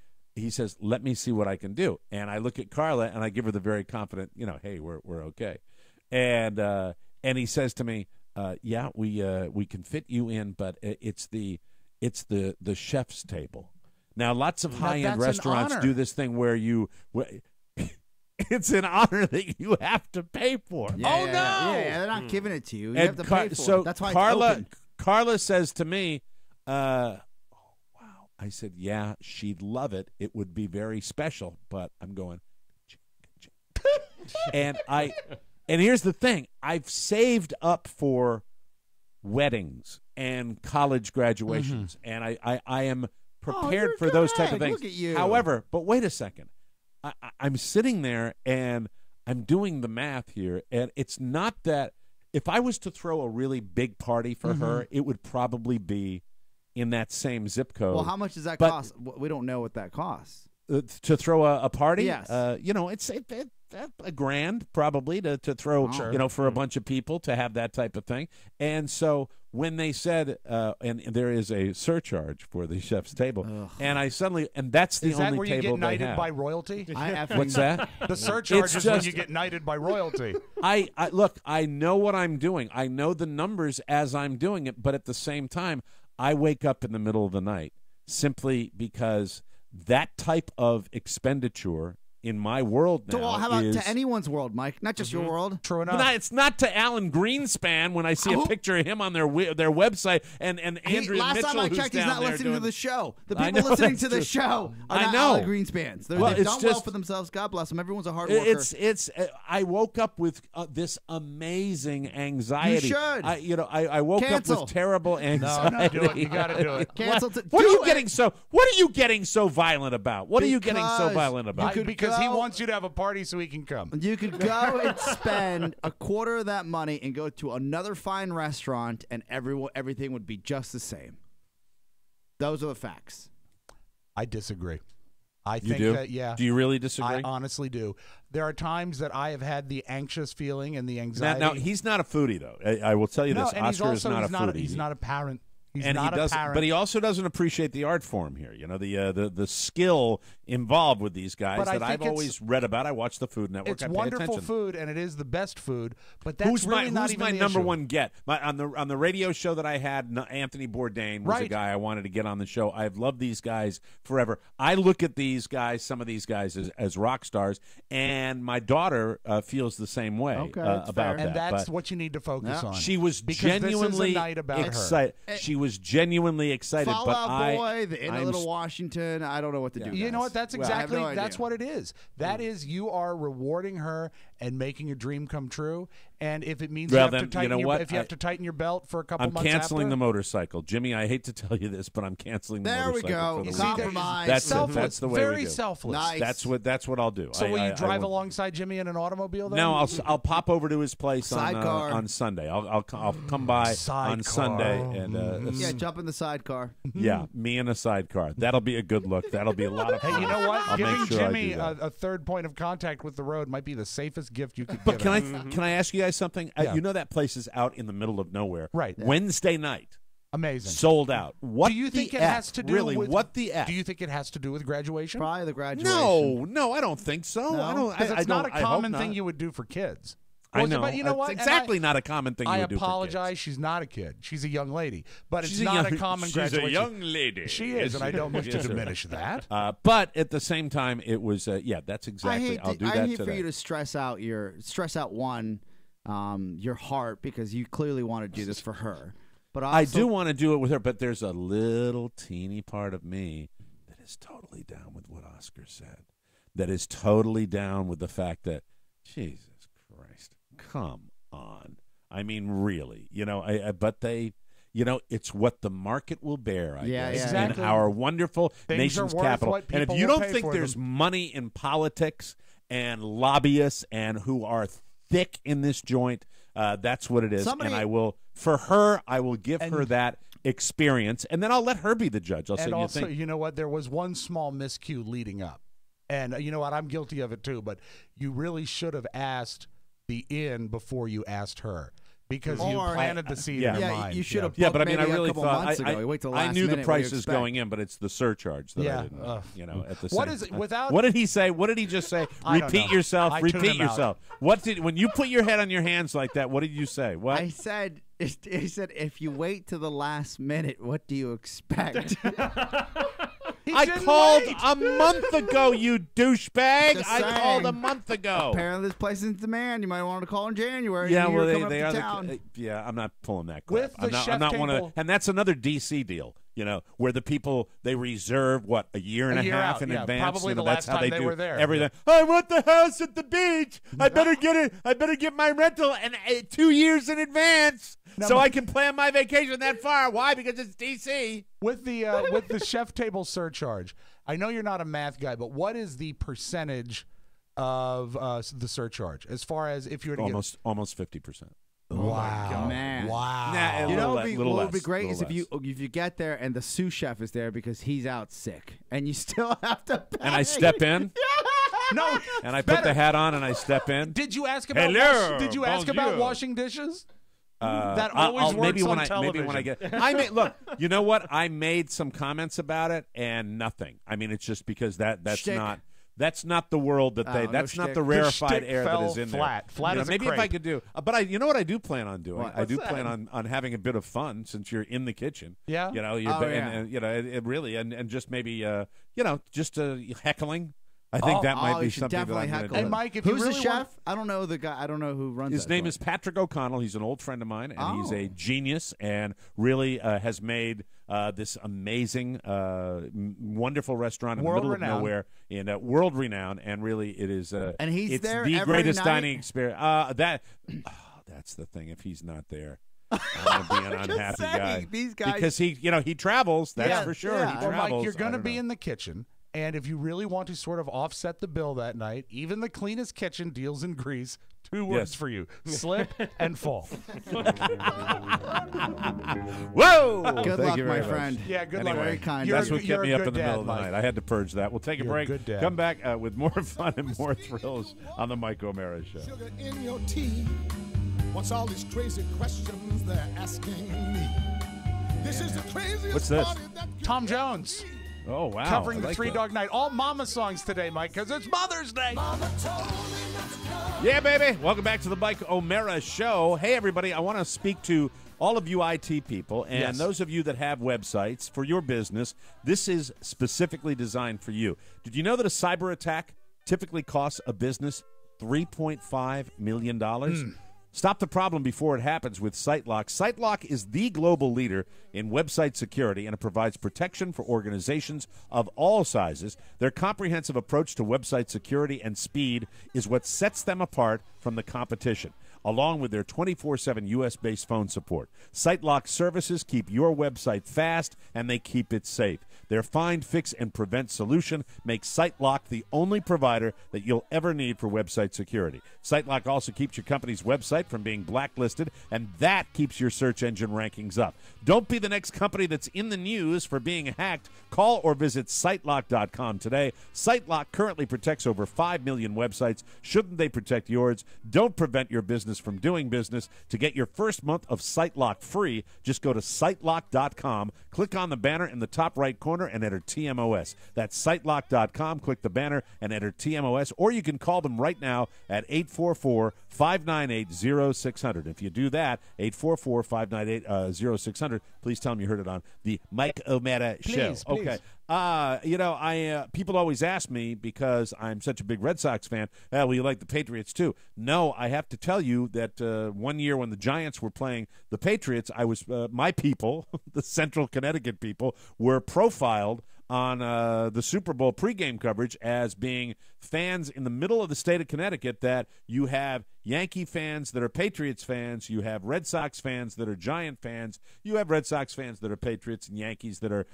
says, let me see what I can do. And I look at Carla and I give her the very confident, hey, we're okay. And he says to me, yeah, we can fit you in, but it's the chef's table. Now, lots of high-end restaurants do this thing where it's an honor that you have to pay for. Yeah, no! Yeah, they're not giving it to you. You have to pay for so it. That's why Carla says to me, wow. I said, yeah, she'd love it. It would be very special. But I'm going, and here's the thing. I've saved up for weddings and college graduations, and I am prepared for those type of things. Look at you. However, but wait a second. I'm sitting there and I'm doing the math here, and it's not that if I was to throw a really big party for her, it would probably be in that same zip code. Well, how much does that cost? We don't know what that costs. To throw a party? Yes. It's $1,000 probably to throw, for a bunch of people to have that type of thing. And so when they said, and there is a surcharge for the chef's table, and that's the only table they have. Is that where you get knighted by royalty? What's that? The surcharge is when you get knighted by royalty. Look, I know what I'm doing. I know the numbers as I'm doing it, but at the same time, I wake up in the middle of the night simply because that type of expenditure in my world now well, how about to anyone's world, Mike? Not just your world. True enough. But it's not to Alan Greenspan when I see a picture of him on their website and Andrea last Mitchell. time I checked, he's not listening to the show. The people listening to the show are not Alan Greenspans. They've done well for themselves. God bless them. Everyone's a hard worker. I woke up with this amazing anxiety. You should. I woke up with terrible anxiety. No, do it. You got to do it. Cancel. What are you getting so violent about? What are you getting so violent about? Because he wants you to have a party so he can come. You could go and spend a quarter of that money and go to another fine restaurant, and everything would be just the same. Those are the facts. I disagree. I You think do? that, yeah. Do you really disagree? I honestly do. There are times that I have had the anxious feeling and the anxiety. Now he's not a foodie, though. I will tell you this. And Oscar is not a foodie. He's not a parent. But he also doesn't appreciate the art form here. The skill involved with these guys that I've always read about. I watch the Food Network. It's wonderful food, and it is the best food. But that's really not even my the number issue. one get? On the radio show that I had, Anthony Bourdain was a guy I wanted to get on the show. I've loved these guys forever. I look at these guys, some of these guys, as rock stars, and my daughter feels the same way about that. And that's what you need to focus on. She was genuinely excited. She was genuinely excited. Fall Out Boy, the Inner Little Washington. I don't know what to do. You know what? That's exactly that's what it is. That is, you are rewarding her and making a dream come true. And if it means you have to tighten your belt for a couple months, I'm canceling the motorcycle, Jimmy. I hate to tell you this, but I'm canceling the motorcycle. There we go. Compromise. That's the way very we do. selfless. Nice. That's what I'll do. So will you drive alongside Jimmy in an automobile? Then? No, I'll pop over to his place on Sunday. I'll come by on Sunday and jump in the sidecar. Yeah, me in a sidecar. That'll be a good look. That'll be a lot of fun. Hey, you know what? I'll Giving make sure Jimmy a third point of contact with the road might be the safest gift you could But give him. can I ask you guys something? You know that place is out in the middle of nowhere. Right. Wednesday night. Amazing. Sold out. What do you think it has to do with what the F? Do you think it has to do with graduation? Probably the graduation. No, I don't think so. No? I don't. Because it's not a common thing you would do for kids. I know. But you know what? It's exactly not a common thing you would do for kids. I apologize. She's not a kid. She's a young lady. But it's not a common graduation. She's a young lady. She is, and I don't wish to diminish that. But at the same time, it was, that's exactly. I'll do that I hate today. for you to stress out your heart because you clearly want to do this for her. But also, I do want to do it with her, but there's a little teeny part of me that is totally down with what Oscar said. That is totally down with the fact that, Jesus Christ, come on. I mean, really, but they, it's what the market will bear, I guess, exactly. in our wonderful nation's capital. And if you don't think there's them. money in politics and lobbyists and who are thick in this joint, that's what it is. And I will, for her, I will give her that experience, and then I'll let her be the judge. I'll say, also, you know what? There was one small miscue leading up. And you know what? I'm guilty of it too, but you really should have asked the in before you asked her. Because you planted the seed in your mind. You should have. Yeah, but I mean, I really thought I knew the price is going in, but it's the surcharge that I didn't. At the what same is it time. without? What did he say? What did he just say? Repeat yourself. Repeat yourself. When you put your head on your hands like that? What did you say? What I said? He said, if you wait to the last minute, what do you expect? I called a month ago, you douchebag. I called a month ago. Apparently, this place is in demand. You might want to call in January. Yeah, well, they are. I'm not pulling that crap. With the I'm not one of, and that's another DC deal. Where the people they reserve a year and a half in advance. Probably the that's last how time they were there. Everything. I want the house at the beach. I better get it. I better get my rental 2 years in advance so I can plan my vacation that far. Why? Because it's DC. With the chef table surcharge, I know you're not a math guy, but what is the percentage of the surcharge as far as if you were to almost 50%. Wow, man! Wow. Nah, what would be great is if you get there and the sous chef is there because he's out sick, and you still have to pay. And I step in. No, and I put the hat on and I step in. Did you ask about? Did you ask about washing dishes? That always works on television. Maybe when I get, look. You know what? I made some comments about it and nothing. I mean, it's just because that's Shtick. not. That's not the world that that's not the rarefied air that is in there. Flat as a maybe crepe. if I could do, but you know what I do plan on doing? What? I do plan on having a bit of fun since you're in the kitchen. Yeah. And it really and just maybe just heckling. I think that might be something that I'm going to do. And Mike, if who's you really the chef? I don't know the guy. I don't know who runs. His name is Patrick O'Connell. He's an old friend of mine, and he's a genius, and really has made this amazing, wonderful restaurant in the middle of nowhere, in world renowned, and really it is. And he's there the every greatest night? dining experience. That's the thing. If he's not there, I'm going to be an unhappy guy. These guys, because he travels. That's for sure. Yeah. He Well, travels. Mike, you're going to be in the kitchen. And if you really want to sort of offset the bill that night, even the cleanest kitchen deals in grease. 2 words for you: slip and fall. Whoa! Good luck, my friend. Yeah, good luck. Very kind. That's what kept me up in the middle of the Mike. night. I had to purge that. We'll take a break. Good dad. Come back with more fun and more thrills on the Mike O'Mara Show. Sugar in your tea. What's all these crazy questions they're asking me? This is the craziest. What's this? party that could Tom ever Jones. be. Oh, wow. Covering I the like Three that. Dog Night. All mama songs today, Mike, because it's Mother's Day. Yeah, baby. Welcome back to the Mike O'Mara Show. Hey, everybody. I want to speak to all of you IT people and those of you that have websites for your business. This is specifically designed for you. Did you know that a cyber attack typically costs a business $3.5 million? Stop the problem before it happens with SiteLock. SiteLock is the global leader in website security, and it provides protection for organizations of all sizes. Their comprehensive approach to website security and speed is what sets them apart from the competition, along with their 24/7 U.S.-based phone support. SiteLock services keep your website fast, and they keep it safe. Their find, fix, and prevent solution makes SiteLock the only provider that you'll ever need for website security. SiteLock also keeps your company's website from being blacklisted, and that keeps your search engine rankings up. Don't be the next company that's in the news for being hacked. Call or visit SiteLock.com today. SiteLock currently protects over 5 million websites. Shouldn't they protect yours? Don't prevent your business from doing business. To get your first month of SiteLock free, just go to SiteLock.com, click on the banner in the top right corner, and enter TMOS. That's SiteLock.com. Click the banner and enter TMOS, or you can call them right now at 844-598-0600. If you do that, 844-598-0600, please tell them you heard it on the Mike O'Mara Show. Please. Okay. People always ask me, because I'm such a big Red Sox fan, well, you like the Patriots too? No, I have to tell you that 1 year when the Giants were playing the Patriots, I was my people, the Central Connecticut people, were profiled on the Super Bowl pregame coverage as being fans in the middle of the state of Connecticut, that you have Yankee fans that are Patriots fans, you have Red Sox fans that are Giant fans, you have Red Sox fans that are Patriots, and Yankees that are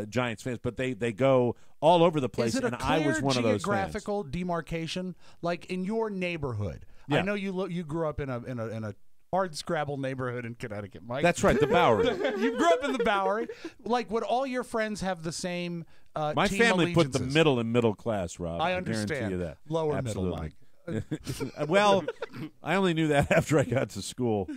Giants fans, but they go all over the place, Is it a and clear I was one of those geographical fans. demarcation, like in your neighborhood? Yeah. I know you grew up in a hard scrabble neighborhood in Connecticut, Mike. That's right, the Bowery. You grew up in the Bowery. Like, would all your friends have the same My team family put the allegiances? middle in middle class, Rob. I guarantee understand. you that. Lower Absolutely. middle, Mike. Well, I only knew that after I got to school.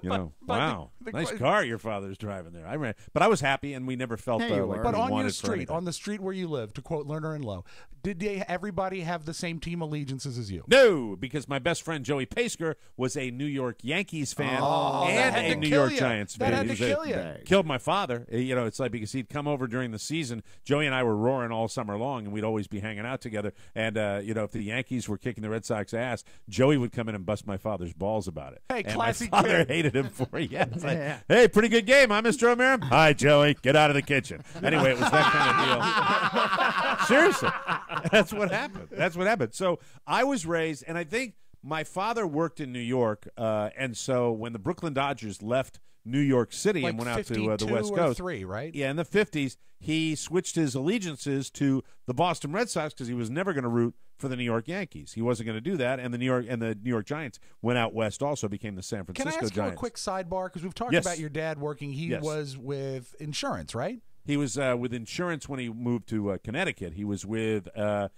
Wow, nice car your father's driving there. But I was happy, and we never felt like But we on wanted your for street, anything. on the street where you live, to quote Lerner and Lowe, did everybody have the same team allegiances as you? No, because my best friend Joey Pasker was a New York Yankees fan and a New York Giants fan. That had to kill you. Killed my father. It's like because he'd come over during the season. Joey and I were roaring all summer long, and we'd always be hanging out together. And if the Yankees were kicking the Red Sox ass, Joey would come in and bust my father's balls about it. Hey, and classy my father kid. hated him for it. Yeah, hey, pretty good game, huh, Mr. O'Meara? Hi, Joey. Get out of the kitchen. Anyway, it was that kind of deal. Seriously, that's what happened. That's what happened. So I was raised, and I think my father worked in New York, and so when the Brooklyn Dodgers left New York City and went out to the West Coast, 3, right? Yeah, in the 50s, he switched his allegiances to the Boston Red Sox because he was never going to root for the New York Yankees. He wasn't going to do that, and the New York Giants went out west. Also became the San Francisco Can I ask Giants. you a quick sidebar? Because we've talked Yes. about your dad working. He Yes. was with insurance, right? He was with insurance when he moved to Connecticut. He was with an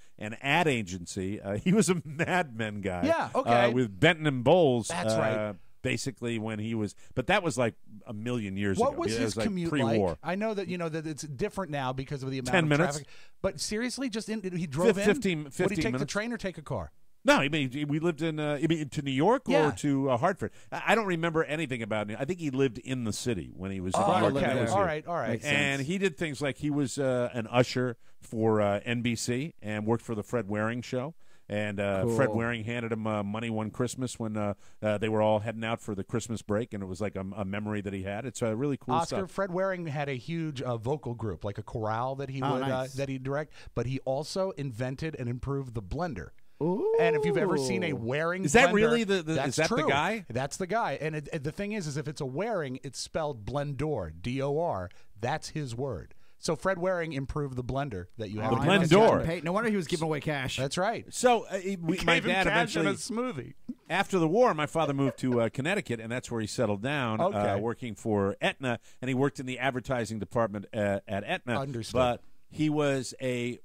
ad agency. He was a Mad Men guy. Yeah, okay. With Benton and Bowles. That's right. Basically, when he was, but that was like a million years ago. What was his like commute pre-war. like? I know that that it's different now because of the amount 10 of minutes. traffic. But seriously, he drove 15 in. Would he take the minutes. train or take a car? No, I mean we lived in. You mean to New York or Yeah. to Hartford? I don't remember anything about it. I think he lived in the city when he was. in Oh, New York. okay. That was All it. right. And he did things like he was an usher for NBC and worked for the Fred Waring show. And Fred Waring handed him money one Christmas when they were all heading out for the Christmas break, and it was like a memory that he had. It's really cool Oscar, stuff. Fred Waring had a huge vocal group, like a chorale that he would nice. that he'd direct. But he also invented and improved the blender. Ooh. And if you've ever seen a Waring Is that blender, really that's is that true. the guy? That's the guy. And the thing is if it's a Waring, it's spelled Blendor, D-O-R. That's his word. So Fred Waring improved the blender that you have. The in Blendor. your Blendor. No wonder he was giving away cash. That's right. So my Gave him dad cash in eventually, a smoothie. after the war, my father moved to Connecticut, and that's where he settled down, Okay. working for Aetna, and he worked in the advertising department at Aetna. Understood. But he was a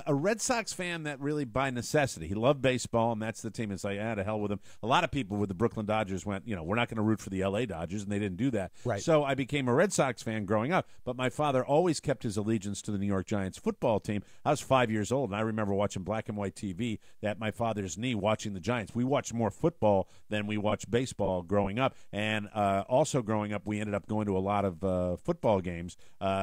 Red Sox fan that really by necessity. He loved baseball, and that's the team. It's like, to hell with him. A lot of people with the Brooklyn Dodgers went, we're not going to root for the L.A. Dodgers, and they didn't do that. Right. So I became a Red Sox fan growing up, but my father always kept his allegiance to the New York Giants football team. I was 5 years old, and I remember watching black and white TV at my father's knee watching the Giants. We watched more football than we watched baseball growing up, and also growing up, we ended up going to a lot of football games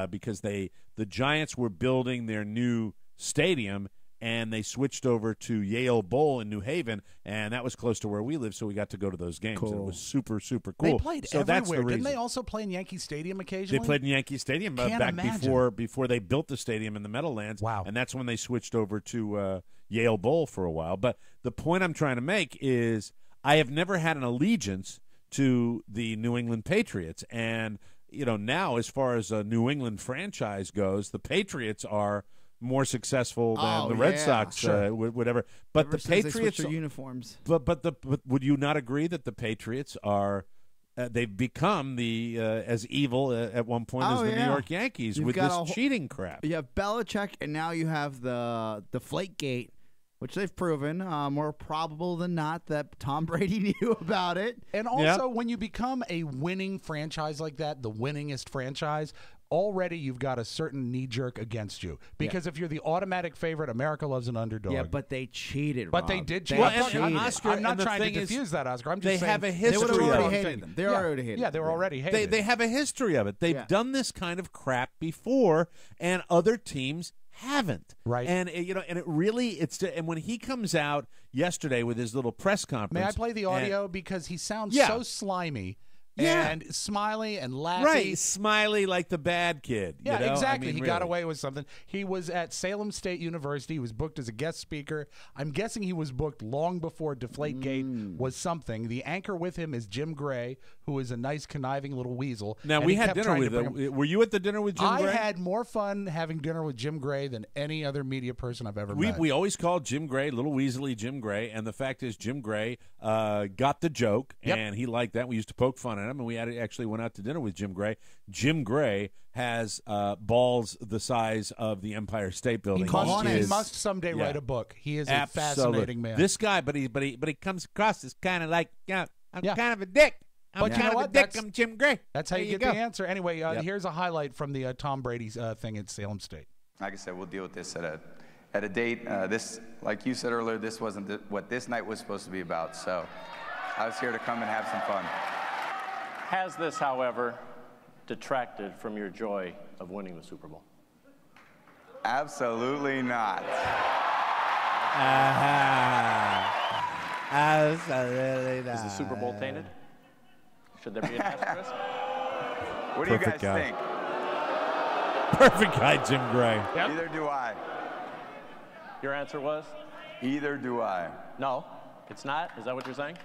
because the Giants were building their new stadium, and they switched over to Yale Bowl in New Haven, and that was close to where we live, so we got to go to those games. And it was super, super cool. They played so everywhere. That's the reason. Didn't they also play in Yankee Stadium occasionally? They played in Yankee Stadium Can't back imagine. before they built the stadium in the Meadowlands. Wow. And that's when they switched over to Yale Bowl for a while. But the point I'm trying to make is I have never had an allegiance to the New England Patriots. And, now as far as a New England franchise goes, the Patriots are more successful than the Red Sox, whatever. But Ever the since they Patriots switched their uniforms. But would you not agree that the Patriots are they've become the as evil at one point as the New York Yankees with this cheating crap? You have Belichick, and now you have the Deflategate, which they've proven more probable than not that Tom Brady knew about it. And also, when you become a winning franchise like that, the winningest franchise, already you've got a certain knee-jerk against you. Because if you're the automatic favorite, America loves an underdog. Yeah, but they cheated, But Rob. they did cheat. Oscar, I'm not and the trying to thing is, diffuse that, Oscar. I'm just they saying have a history They would have of already it. hated them. They already hated Yeah, they were already hated. They have a history of it. They've done this kind of crap before, and other teams haven't. Right. And and it really and when he comes out yesterday with his little press conference. May I play the audio because he sounds so slimy. Yeah. And smiley and laughy. Right, smiley like the bad kid. Yeah, exactly. I mean, he really. got away with something. He was at Salem State University. He was booked as a guest speaker. I'm guessing he was booked long before Deflategate was something. The anchor with him is Jim Gray, who is a nice, conniving little weasel. Now, and we he had kept dinner trying with to bring him. Were you at the dinner with Jim Gray? I had more fun having dinner with Jim Gray than any other media person I've ever met. We always called Jim Gray Little Weasley Jim Gray, and the fact is Jim Gray got the joke, and he liked that. We used to poke fun at him, and we actually went out to dinner with Jim Gray. Jim Gray has balls the size of the Empire State Building. He must someday write a book. He is a fascinating man. This guy, but he comes across as kind of like I'm kind of a dick. I'm But you kind know of a what? dick. I'm Jim Gray. That's how There you you get go. the answer. Anyway, here's a highlight from the Tom Brady's thing at Salem State. Like I said, we'll deal with this at a date. This, like you said earlier, this wasn't what this night was supposed to be about. So I was here to come and have some fun. Has this, however, detracted from your joy of winning the Super Bowl? Absolutely not. Absolutely not. Is the Super Bowl tainted? Should there be an asterisk? What do you guys Perfect guy. think? Perfect guy, Jim Gray. Either do I. Your answer was? Either do I. No, it's not. Is that what you're saying?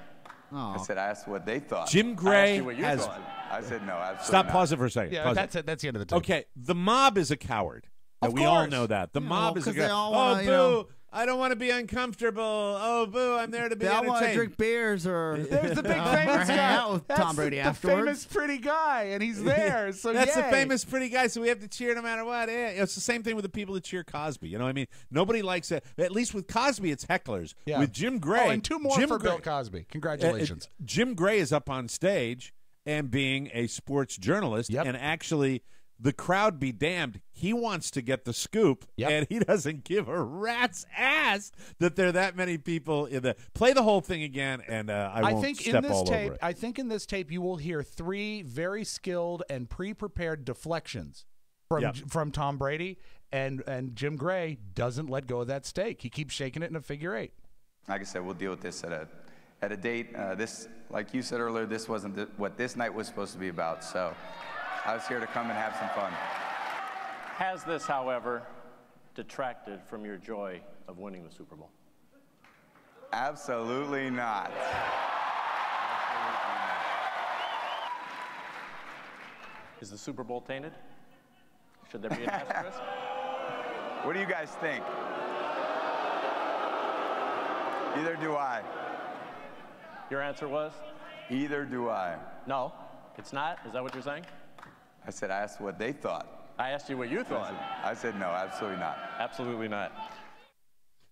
I said I asked what they thought. Jim I asked Gray you what you has. thought. I said no, absolutely Stop. not. Pause it for a second. Yeah, Pause that's it. That's the end of the tape. Okay, the mob is a coward. Of We all course. know that. The Yeah, mob well, is a 'cause they coward. all Oh, wanna, boo! you know- I don't want to be uncomfortable. Oh, boo! I'm there to be They all want to entertained. drink beers or There's the big or famous hang guy. out with That's Tom Brady the afterwards. famous pretty guy, and he's there. So That's the yay. famous pretty guy, so we have to cheer no matter what. Yeah, it's the same thing with the people that cheer Cosby. You know what I mean? Nobody likes it. At least with Cosby, it's hecklers. Yeah. With Jim Gray. Oh, and two more Jim for Gray, Bill Cosby. Congratulations. Jim Gray is up on stage and being a sports journalist, and actually, the crowd be damned. He wants to get the scoop, and he doesn't give a rat's ass that there are that many people in the. Play the whole thing again, and I won't think step in this all tape, over it. I think in this tape you will hear 3 very skilled and pre-prepared deflections from Tom Brady, and Jim Gray doesn't let go of that steak. He keeps shaking it in a figure 8. Like I said, we'll deal with this at a date. This, like you said earlier, this wasn't what this night was supposed to be about. So I was here to come and have some fun. Has this, however, detracted from your joy of winning the Super Bowl? Absolutely not. Is the Super Bowl tainted? Should there be an asterisk? What do you guys think? Either do I. Your answer was? Either do I. No, it's not. Is that what you're saying? I said I asked what they thought. I asked you what you thought. I said no, absolutely not. Absolutely not.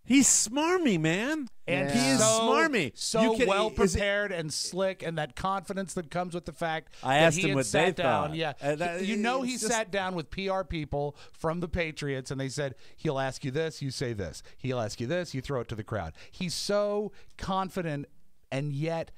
He's smarmy, man. And he is smarmy. So You well is it- prepared and slick, and that confidence that comes with the fact I that asked he him had what sat they down. thought. Yeah, he it's just- sat down with PR people from the Patriots, and they said he'll ask you this, you say this. He'll ask you this, you throw it to the crowd. He's so confident, and yet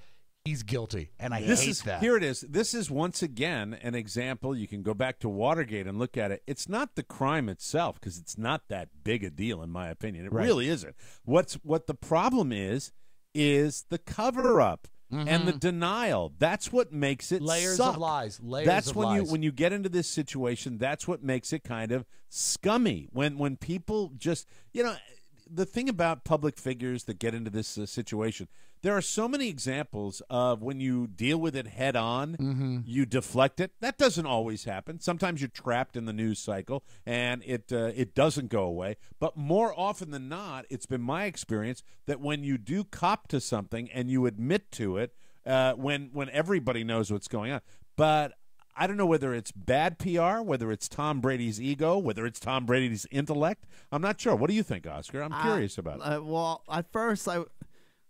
he's guilty, and I hate that. Here it is. This is once again an example. You can go back to Watergate and look at it. It's not the crime itself, because it's not that big a deal, in my opinion. It really isn't. What the problem is the cover-up and the denial. That's what makes it Layers suck. of lies. Layers That's of when lies. when you get into this situation. That's what makes it kind of scummy. When people just the thing about public figures that get into this situation, there are so many examples of when you deal with it head on, you deflect it. That doesn't always happen. Sometimes you're trapped in the news cycle, and it doesn't go away. But more often than not, it's been my experience that when you do cop to something and you admit to it, when everybody knows what's going on. But I don't know whether it's bad PR, whether it's Tom Brady's ego, whether it's Tom Brady's intellect. I'm not sure. What do you think, Oscar? I'm curious about it. Well, at first,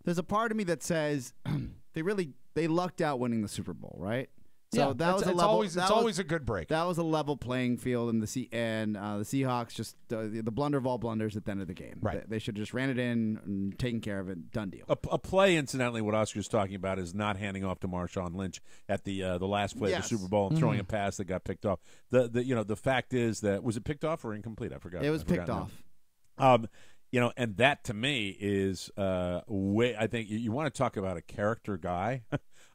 there's a part of me that says they lucked out winning the Super Bowl, right? So that was a level. It's always a good break. That was a level playing field, and the Seahawks just the blunder of all blunders at the end of the game. Right. They should have just ran it in and taken care of it. Done deal. A play, incidentally, what Oscar's talking about is not handing off to Marshawn Lynch at the last play of the Super Bowl and throwing a pass that got picked off. The fact is that, was it picked off or incomplete? I forgot. It was picked off. And that to me is I think you want to talk about a character guy.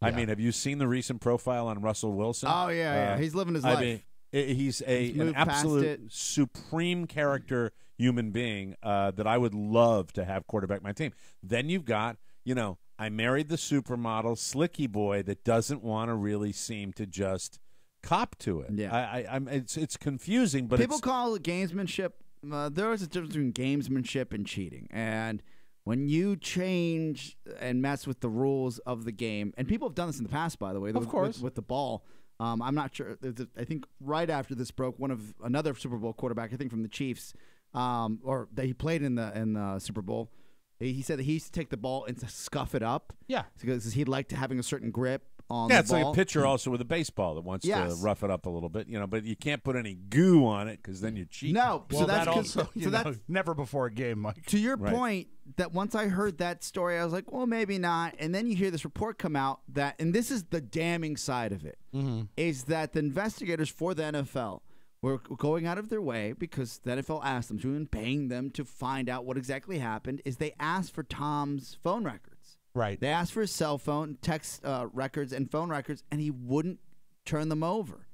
I mean, have you seen the recent profile on Russell Wilson? Oh yeah. He's living his life. I mean, he's an moved past absolute it. supreme character human being that I would love to have quarterback my team. Then you've got, I married the supermodel slicky boy that doesn't want to really seem to just cop to it. Yeah. It's confusing, but people call it gamesmanship. There is a difference between gamesmanship and cheating, and when you change and mess with the rules of the game, and people have done this in the ppast, by the way, of course, with the ball. I'm not sure. I think right after this broke, another Super Bowl quarterback, I think from the Chiefs, or that he played in the Super Bowl, He said that he used to take the ball and to scuff it up. Yeah. Because he'd like to having a certain grip on yeah, the it's ball. like a pitcher also with a baseball that wants to rough it up a little bit, but you can't put any goo on it because then you cheat. No, well, so that that's also that's never before a game, Mike. To your point, that once I heard that story, I was like, well, maybe not. And then you hear this report come out that, and this is the damning side of it, is that the investigators for the NFL were going out of their way because the NFL asked them to and paying them to find out what exactly happened. Is they asked for Tom's phone records. Right. They asked for his cell phone, text records, and phone records, and he wouldn't turn them over.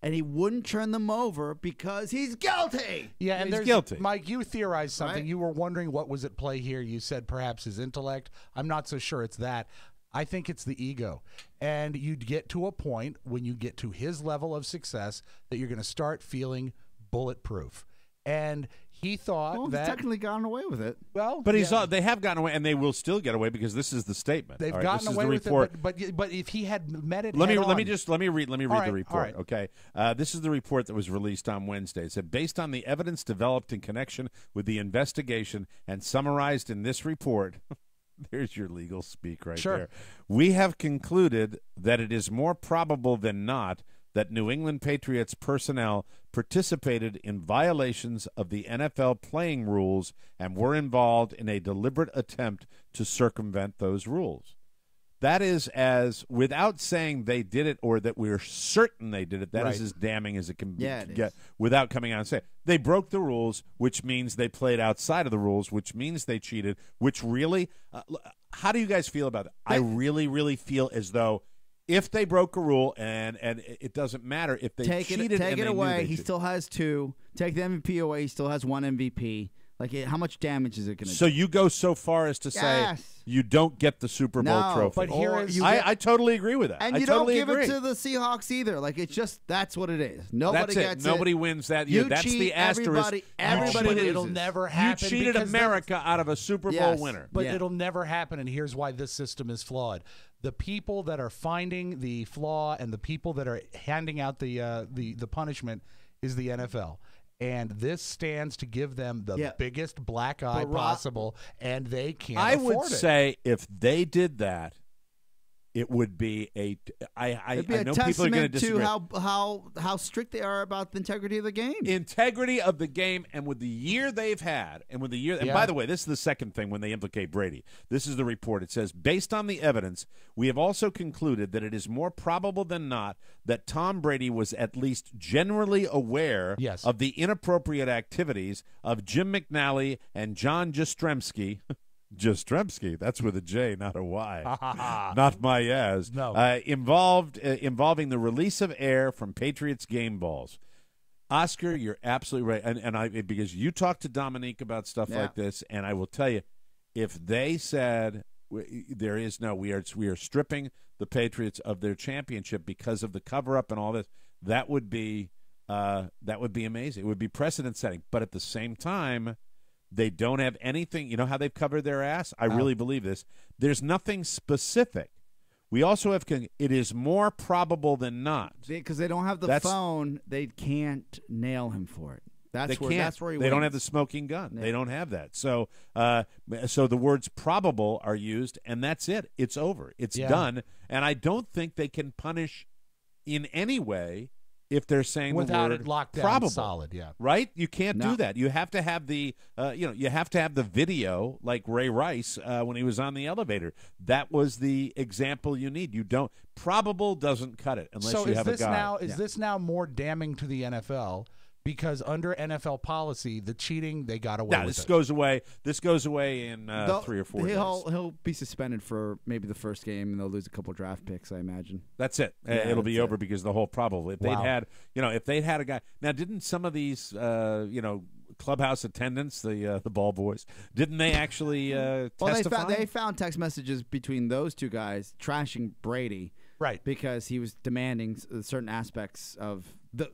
And he wouldn't turn them over because he's guilty. Yeah, and he's guilty. Mike, you theorized something. Right? You were wondering what was at play here. You said perhaps his intellect. I'm not so sure it's that. I think it's the ego. And you'd get to a point when you get to his level of success that you're going to start feeling bulletproof. And he thought he's technically gotten away with it. Well, but they have gotten away, and they will still get away because this is the statement. They've right, gotten this away is the with report. it, but if he had met it, let me read right, the report. right. Okay, this is the report that was released on Wednesday. It said, based on the evidence developed in connection with the investigation and summarized in this report. There's your legal speak right there. We have concluded that it is more probable than not that New England Patriots personnel participated in violations of the NFL playing rules and were involved in a deliberate attempt to circumvent those rules. That is without saying they did it or that we're certain they did it, that is as damning as it can get without coming out and saying they broke the rules, which means they played outside of the rules, which means they cheated, which really, how do you guys feel about it? I really, really feel as though if they broke a rule, and it doesn't matter if they cheated. Take it away. He still has 2. Take the MVP away. He still has 1 MVP. Like, how much damage is it going to do? So you go so far as to say you don't get the Super Bowl trophy. But here is I totally agree with that. And you totally don't give agree. it to the Seahawks either. Like, it's just that's what it is. Nobody gets it. Nobody wins that year. That's the asterisk. Everybody loses. It'll never happen. You cheated America out of a Super Bowl winner. But it'll never happen, and here's why this system is flawed. The people that are finding the flaw and the people that are handing out the punishment is the NFL. And this stands to give them the biggest black eye possible, and they can't afford it. I would say if they did that, it would be I know people are going to disagree. To how strict they are about the integrity of the game. Integrity of the game, and with the year they've had, and with the year. And by the way, this is the second thing when they implicate Brady. This is the report. It says, based on the evidence, we have also concluded that it is more probable than not that Tom Brady was at least generally aware of the inappropriate activities of Jim McNally and John Jastrzemski. Jastrzemski, that's with a J, not a Y. Not my Yaz. No. Involving the release of air from Patriots game balls. Oscar, you're absolutely right. And because you talked to Dominique about stuff like this, and I will tell you, if they said we are stripping the Patriots of their championship because of the cover-up and all this, that would be amazing. It would be precedent setting. But at the same time, they don't have anything. You know how they've covered their ass? I really believe this. There's nothing specific. We also have it is more probable than not. Because they don't have the phone, they can't nail him for it. That's where he wins. They don't have the smoking gun. Yeah. They don't have that. So the words probable are used, and that's it. It's over. It's done. And I don't think they can punish in any way if they're saying without the word it locked down probable, solid, right? You can't do that. You have to have the, you have to have the video like Ray Rice when he was on the elevator. That was the example you need. You don't probable doesn't cut it unless you have a guy. Is this now more damning to the NFL? Because under NFL policy, the cheating, they got away with this it. goes away. This goes away in 3 or 4 days. He'll be suspended for maybe the first game, and they'll lose a couple draft picks, I imagine. That's it. It'll be over because the whole probable. If they'd had a guy. Now, didn't some of these, clubhouse attendants, the ball boys, didn't they actually testify? They found text messages between those two guys trashing Brady. Right. Because he was demanding certain aspects of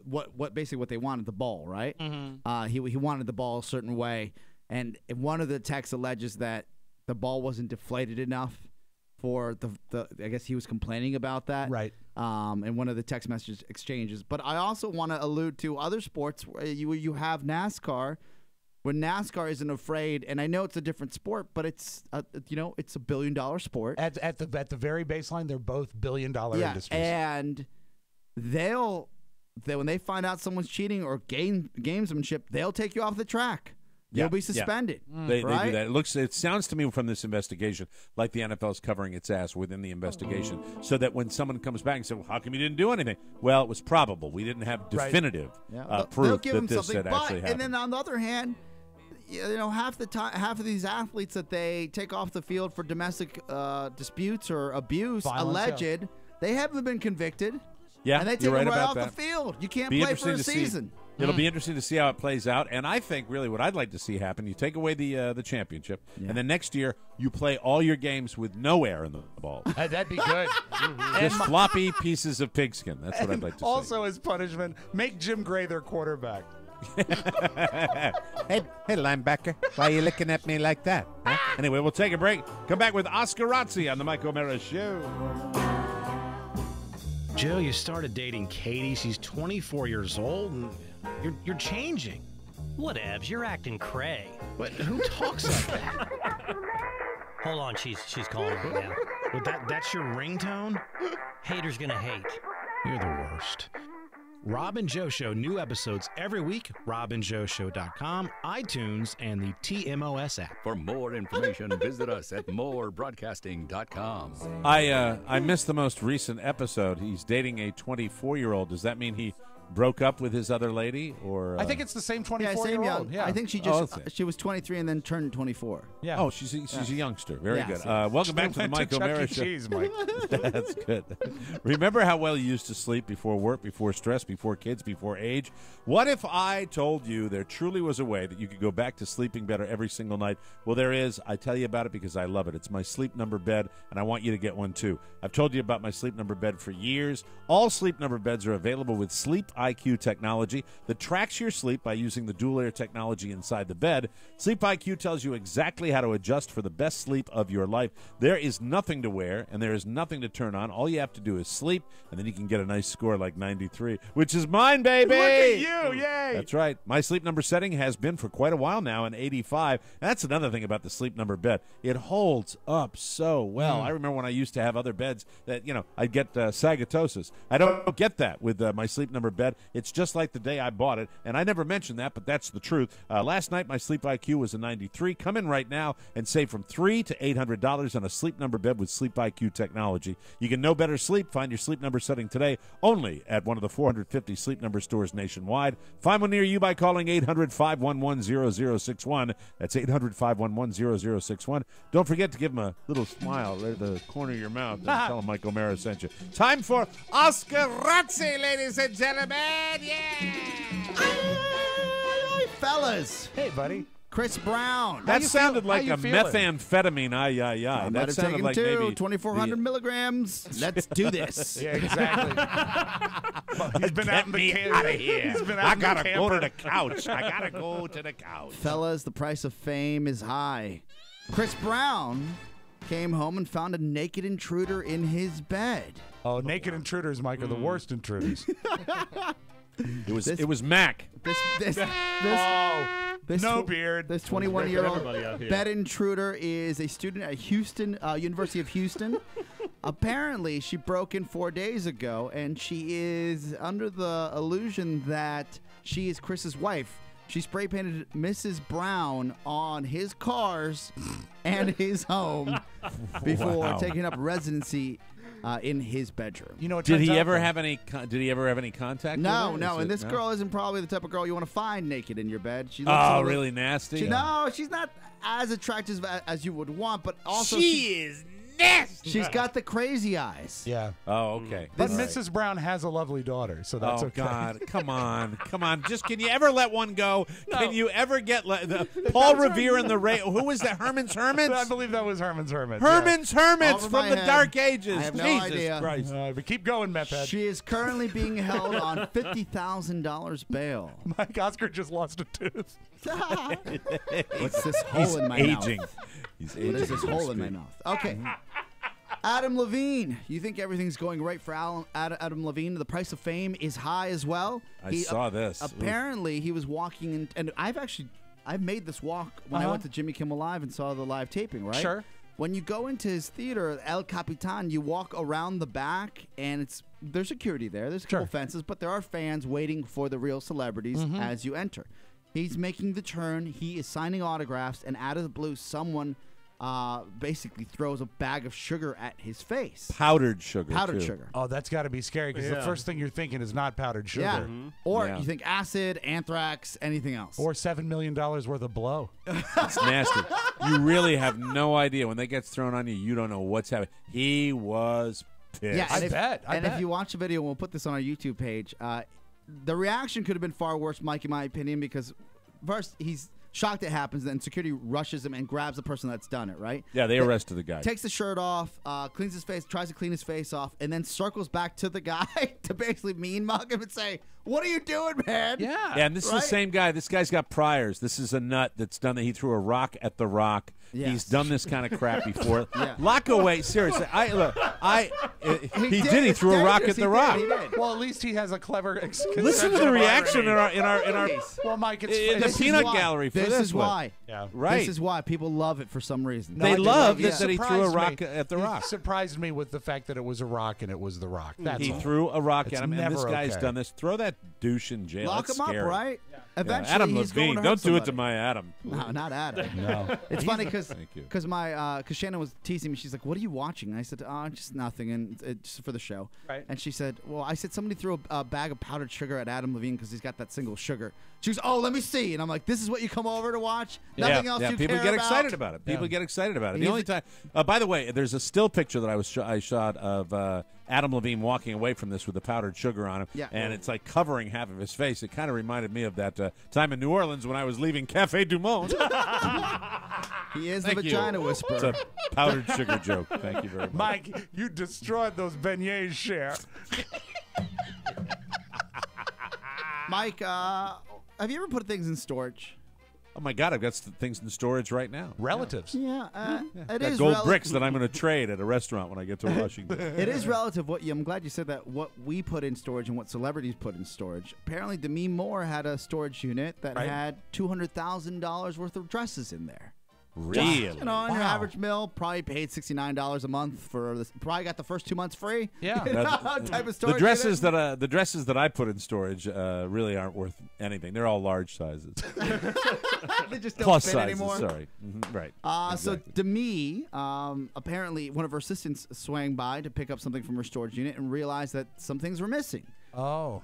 what basically what they wanted, the ball, right? Mm-hmm. He wanted the ball a certain way, and one of the texts alleges that the ball wasn't deflated enough for the I guess he was complaining about that. Right. In one of the text message exchanges. But I also want to allude to other sports where you have NASCAR when NASCAR isn't afraid, and I know it's a different sport, but it's it's a $1 billion sport. At the very baseline, they're both $1 billion industries. And when they find out someone's cheating or gamesmanship, they'll take you off the track. You'll be suspended. They do that. It sounds to me from this investigation like the NFL is covering its ass within the investigation, so that when someone comes back and says, well, "How come you didn't do anything?" Well, it was probable. We didn't have definitive proof that this had actually happened. And then on the other hand, half of these athletes that they take off the field for domestic disputes or abuse, alleged, they haven't been convicted. Yeah, and they take you're right them right about off that. the field. You can't play for a season. It'll be interesting to see how it plays out, and I think really what I'd like to see happen: you take away the championship, and then next year you play all your games with no air in the ball. That'd be good. Just floppy pieces of pigskin. That's what I'd like to see. Also, as punishment, make Jim Gray their quarterback. Hey, linebacker, why are you looking at me like that? Huh? Anyway, we'll take a break. Come back with Oscar Razzi on the Mike O'Mara Show. Joe, you started dating Katie. She's 24 years old, and you're changing. Whatevs, you're acting cray. But who talks like that? Hold on, she's calling right now. But that's your ringtone? Haters gonna hate. You're the worst. Rob and Joe Show, new episodes every week. RobandJoeShow.com, iTunes, and the TMOS app. For more information, visit us at morebroadcasting.com. I missed the most recent episode. He's dating a 24-year-old. Does that mean he broke up with his other lady, or I think it's the same 24-year-old. Yeah, I think she she was 23 and then turned 24. Yeah. Oh, she's a youngster. Very good. Welcome back to the Mike O'Mara Show. Cheese, Mike. That's good. Remember how well you used to sleep before work, before stress, before kids, before age? What if I told you there truly was a way that you could go back to sleeping better every single night? Well, there is. I tell you about it because I love it. It's my Sleep Number bed, and I want you to get one too. I've told you about my Sleep Number bed for years. All Sleep Number beds are available with Sleep IQ technology that tracks your sleep by using the dual air technology inside the bed. Sleep IQ tells you exactly how to adjust for the best sleep of your life. There is nothing to wear, and there is nothing to turn on. All you have to do is sleep, and then you can get a nice score like 93, which is mine, baby! Look at you! Yay! That's right. My Sleep Number setting has been for quite a while now, an 85. And that's another thing about the Sleep Number bed. It holds up so well. I remember when I used to have other beds that, I'd get sagitosis. I don't get that with my Sleep Number bed. It's just like the day I bought it, and I never mentioned that, but that's the truth. Last night, my Sleep IQ was a 93. Come in right now and save from $300 to $800 on a Sleep Number bed with Sleep IQ technology. You can know better sleep. Find your Sleep Number setting today only at one of the 450 Sleep Number stores nationwide. Find one near you by calling 800-511-0061. That's 800-511-0061. Don't forget to give them a little smile right at the corner of your mouth and tell them Mike O'Mara sent you. Time for Oscar Razzi, ladies and gentlemen. Hey, fellas. Hey, buddy. Chris Brown. That sounded like a methamphetamine. I That sounded like maybe 2,400 milligrams. Let's do this. Yeah, exactly. He's been out in the camp. Out of here. I gotta go to the couch. I gotta go to the couch. Fellas, the price of fame is high. Chris Brown came home and found a naked intruder in his bed. Oh, naked intruders, Mike, are the worst intruders. It was Mac. No beard. This 21-year-old bed intruder is a student at University of Houston. Apparently, she broke in 4 days ago, and she is under the illusion that she is Chris's wife. She spray painted Mrs. Brown on his cars and his home before taking up residency in his bedroom. Did he ever have any contact? No, with her? no. And this girl isn't probably the type of girl you want to find naked in your bed. She looks really nasty. No, she's not as attractive as you would want, but also she is nasty. She's got the crazy eyes. Yeah. Oh, okay. But Mrs. Brown has a lovely daughter, so that's okay. Oh, God. Come on. Just can you ever let one go? No. Can you ever get Paul Revere and the Ray? Who was that? Herman's Hermits? I believe that was Herman's Hermits. Herman's Hermits from the Dark Ages. I have no Jesus idea. Christ. But keep going, meth head. She is currently being held on $50,000 bail. Mike Oscar just lost a tooth. What's this hole in my aging. mouth? He's aging. What is this hole in my mouth? Okay. Adam Levine. You think everything's going right for Adam Levine? The price of fame is high as well. I saw this. Apparently, he was walking in, and I made this walk when I went to Jimmy Kimmel Live and saw the live taping, right? Sure. When you go into his theater, El Capitan, you walk around the back, and there's security there. There's a couple fences, but there are fans waiting for the real celebrities as you enter. He's making the turn. He is signing autographs, and out of the blue, someone basically throws a bag of sugar at his face. Powdered sugar. Powdered sugar. Oh, that's got to be scary because the first thing you're thinking is not powdered sugar. Yeah. Or you think acid, anthrax, anything else. Or $7 million worth of blow. It's nasty. You really have no idea. When that gets thrown on you, you don't know what's happening. He was pissed. Yeah, I bet. If you watch the video, we'll put this on our YouTube page. The reaction could have been far worse, Mike, in my opinion, because first he's shocked it happens, then security rushes him and grabs the person that's done it, right? Yeah, they arrested the guy. Takes the shirt off, cleans his face, tries to clean his face off, and then circles back to the guy to basically mean mug him and say, "What are you doing, man?" Yeah. Yeah, and this is the same guy. This guy's got priors. This is a nut that's done that. He threw a rock at The Rock. Yes. He's done this kind of crap before. Yeah. Lock away. Seriously. He did. He threw a rock at The Rock. Well, at least he has a clever. Listen to the reaction in our Well, Mike, it's in the peanut gallery for this is one. why. Yeah. Right. This is why people love it for some reason. They love it that he threw a rock at The He Rock. surprised me with the fact that it was a rock and it was The Rock. That's He all. threw a rock It's at him, and this never guy's okay. done this. Throw that douche in jail. Lock That's him scary. up, right? Yeah. Eventually, Adam he's going Levine, to hurt don't do it to somebody. my Adam. No, not Adam. No. It's funny because Thank you. Shannon was teasing me. She's like, "What are you watching?" And I said, "Oh, just nothing, and it's for the show." Right. And she said, "Well, I said somebody threw a bag of powdered sugar at Adam Levine because he's got that single sugar." She goes, "Oh, let me see." And I'm like, "This is what you come over to watch? Nothing else you people care get about?" excited about it. People get excited about it. The He's only time, by the way, there's a still picture that I shot of Adam Levine walking away from this with the powdered sugar on him, and it's like covering half of his face. It kind of reminded me of that time in New Orleans when I was leaving Cafe Du Monde. He is the Thank you. vagina whisperer. It's a powdered sugar joke. Thank you very much. Mike, you destroyed those beignets, Cher. Mike, have you ever put things in storage? Oh my God, I've got things in storage right now. Relatives. Yeah, it Got is gold bricks that I'm going to trade at a restaurant when I get to Washington. It is relative. I'm glad you said that. What we put in storage and what celebrities put in storage. Apparently, Demi Moore had a storage unit that had $200,000 worth of dresses in there. Really? Just, in your average mill, probably paid $69 a month for this. Probably got the first 2 months free. Yeah. Type of storage. The dresses that I put in storage really aren't worth anything. They're all large sizes. They just don't Plus fit sizes. anymore. Sorry. Right. So Demi, apparently one of her assistants swang by to pick up something from her storage unit and realized that some things were missing. Oh.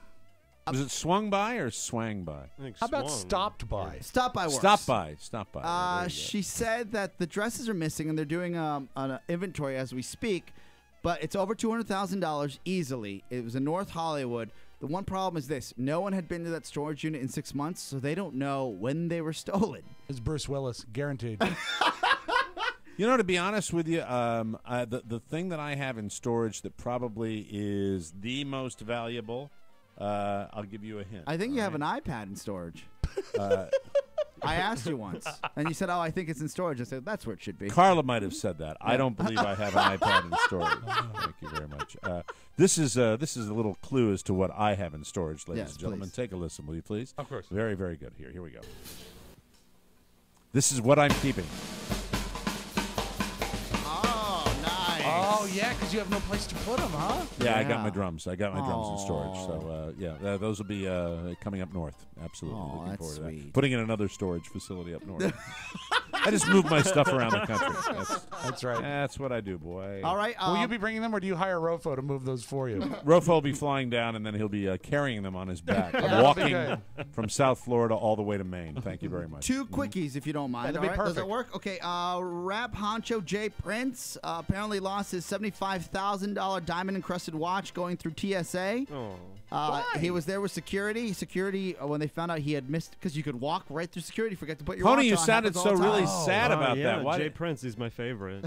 Was it swung by or swang by? How about stopped by? Stop by works. Stop by. Stop by. Very She said that the dresses are missing and they're doing an inventory as we speak, but it's over $200,000 easily. It was in North Hollywood. The one problem is this. No one had been to that storage unit in 6 months, so they don't know when they were stolen. It's Bruce Willis, guaranteed. You know, to be honest with you, the thing that I have in storage that probably is the most valuable, I'll give you a hint. I think you have an iPad in storage. I asked you once, and you said, "Oh, I think it's in storage." I said, "That's where it should be." Carla might have said that. I don't believe I have an iPad in storage. Thank you very much. This is a little clue as to what I have in storage, ladies and gentlemen. Please. Take a listen, will you, please? Of course. Very, very good. Here we go. This is what I'm keeping. Oh, nice. Oh, yeah, because you have no place to put them, huh? Yeah, I got my drums. I got my drums in storage. So, those will be coming up north. Absolutely. Looking that's forward to that. sweet. Putting in another storage facility up north. I just move my stuff around the country. That's right. That's what I do, boy. All right. Will you be bringing them, or do you hire Rofo to move those for you? Rofo will be flying down, and then he'll be carrying them on his back. I'm that'll be walking good. from South Florida all the way to Maine. Thank you very much. 2 quickies, if you don't mind. That'd All be right? Does perfect. it work? Okay. Rap honcho Jay Prince apparently lost his $75,000 diamond-encrusted watch going through TSA. He was there with security. Security, when they found out he had missed, because you could walk right through security, forget to put your watch Pony, on. you sounded Happens so all the really time. sad about yeah, that. Why? Jay Prince, he's my favorite.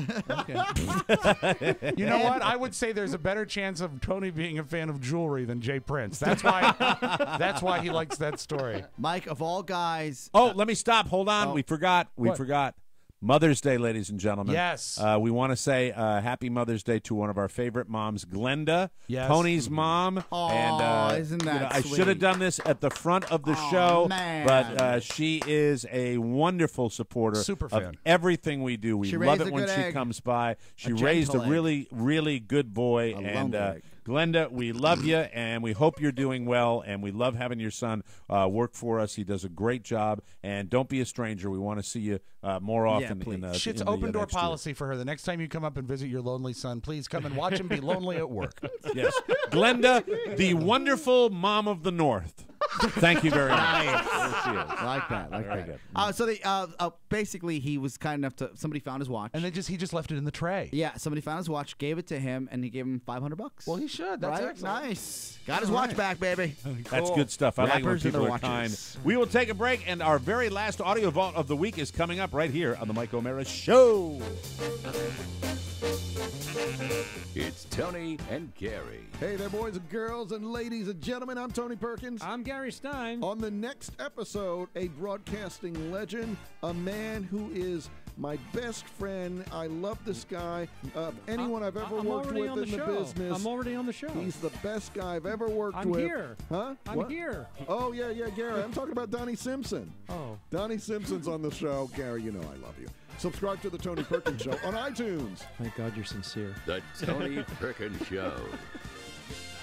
You know what? I would say there's a better chance of Tony being a fan of jewelry than Jay Prince. That's why he likes that story. Mike, of all guys. Oh, let me stop. Hold on. Oh. We forgot. What? Mother's Day, ladies and gentlemen. Yes. We want to say Happy Mother's Day to one of our favorite moms, Glenda, yes. Tony's mom. Aww, and isn't that I sweet? should have done this at the front of the show, man. but she is a wonderful supporter Super of fan. everything we do. We She love raised it a when good she egg. comes by. She A raised a gentle egg. really, really good boy. A And lumber egg. Glenda, we love you, and we hope you're doing well, and we love having your son work for us. He does a great job, and don't be a stranger. We want to see you more often. Shit's in open door next year. policy for her. The next time you come up and visit your lonely son, please come and watch him be lonely at work. Yes. Glenda, the wonderful mom of the North. Thank you very much. Nice. There she is. Like that. Like Very that. good. So they basically he was kind enough to somebody found his watch. And then he just left it in the tray. Yeah, somebody found his watch, gave it to him, and he gave him $500. Well, he should. That's right? excellent. Nice. Got his watch back, baby. That's good stuff. I like when Rappers and people their are kind. watches. We will take a break, and our very last audio vault of the week is coming up right here on the Mike O'Mara Show. It's Tony and Gary. Hey there, boys and girls, and ladies and gentlemen. I'm Tony Perkins. I'm Gary Stein. On the next episode, a broadcasting legend, a man who is my best friend. I love this guy. Anyone I've ever worked with in the business. I'm already on the show. He's the best guy I've ever worked I'm with. here. Huh? I'm What? here. Oh, yeah, Gary. I'm talking about Donnie Simpson. Oh. Donnie Simpson's on the show. Gary, you know I love you. Subscribe to the Tony Perkins Show on iTunes. Thank God you're sincere. The Tony Perkins Show.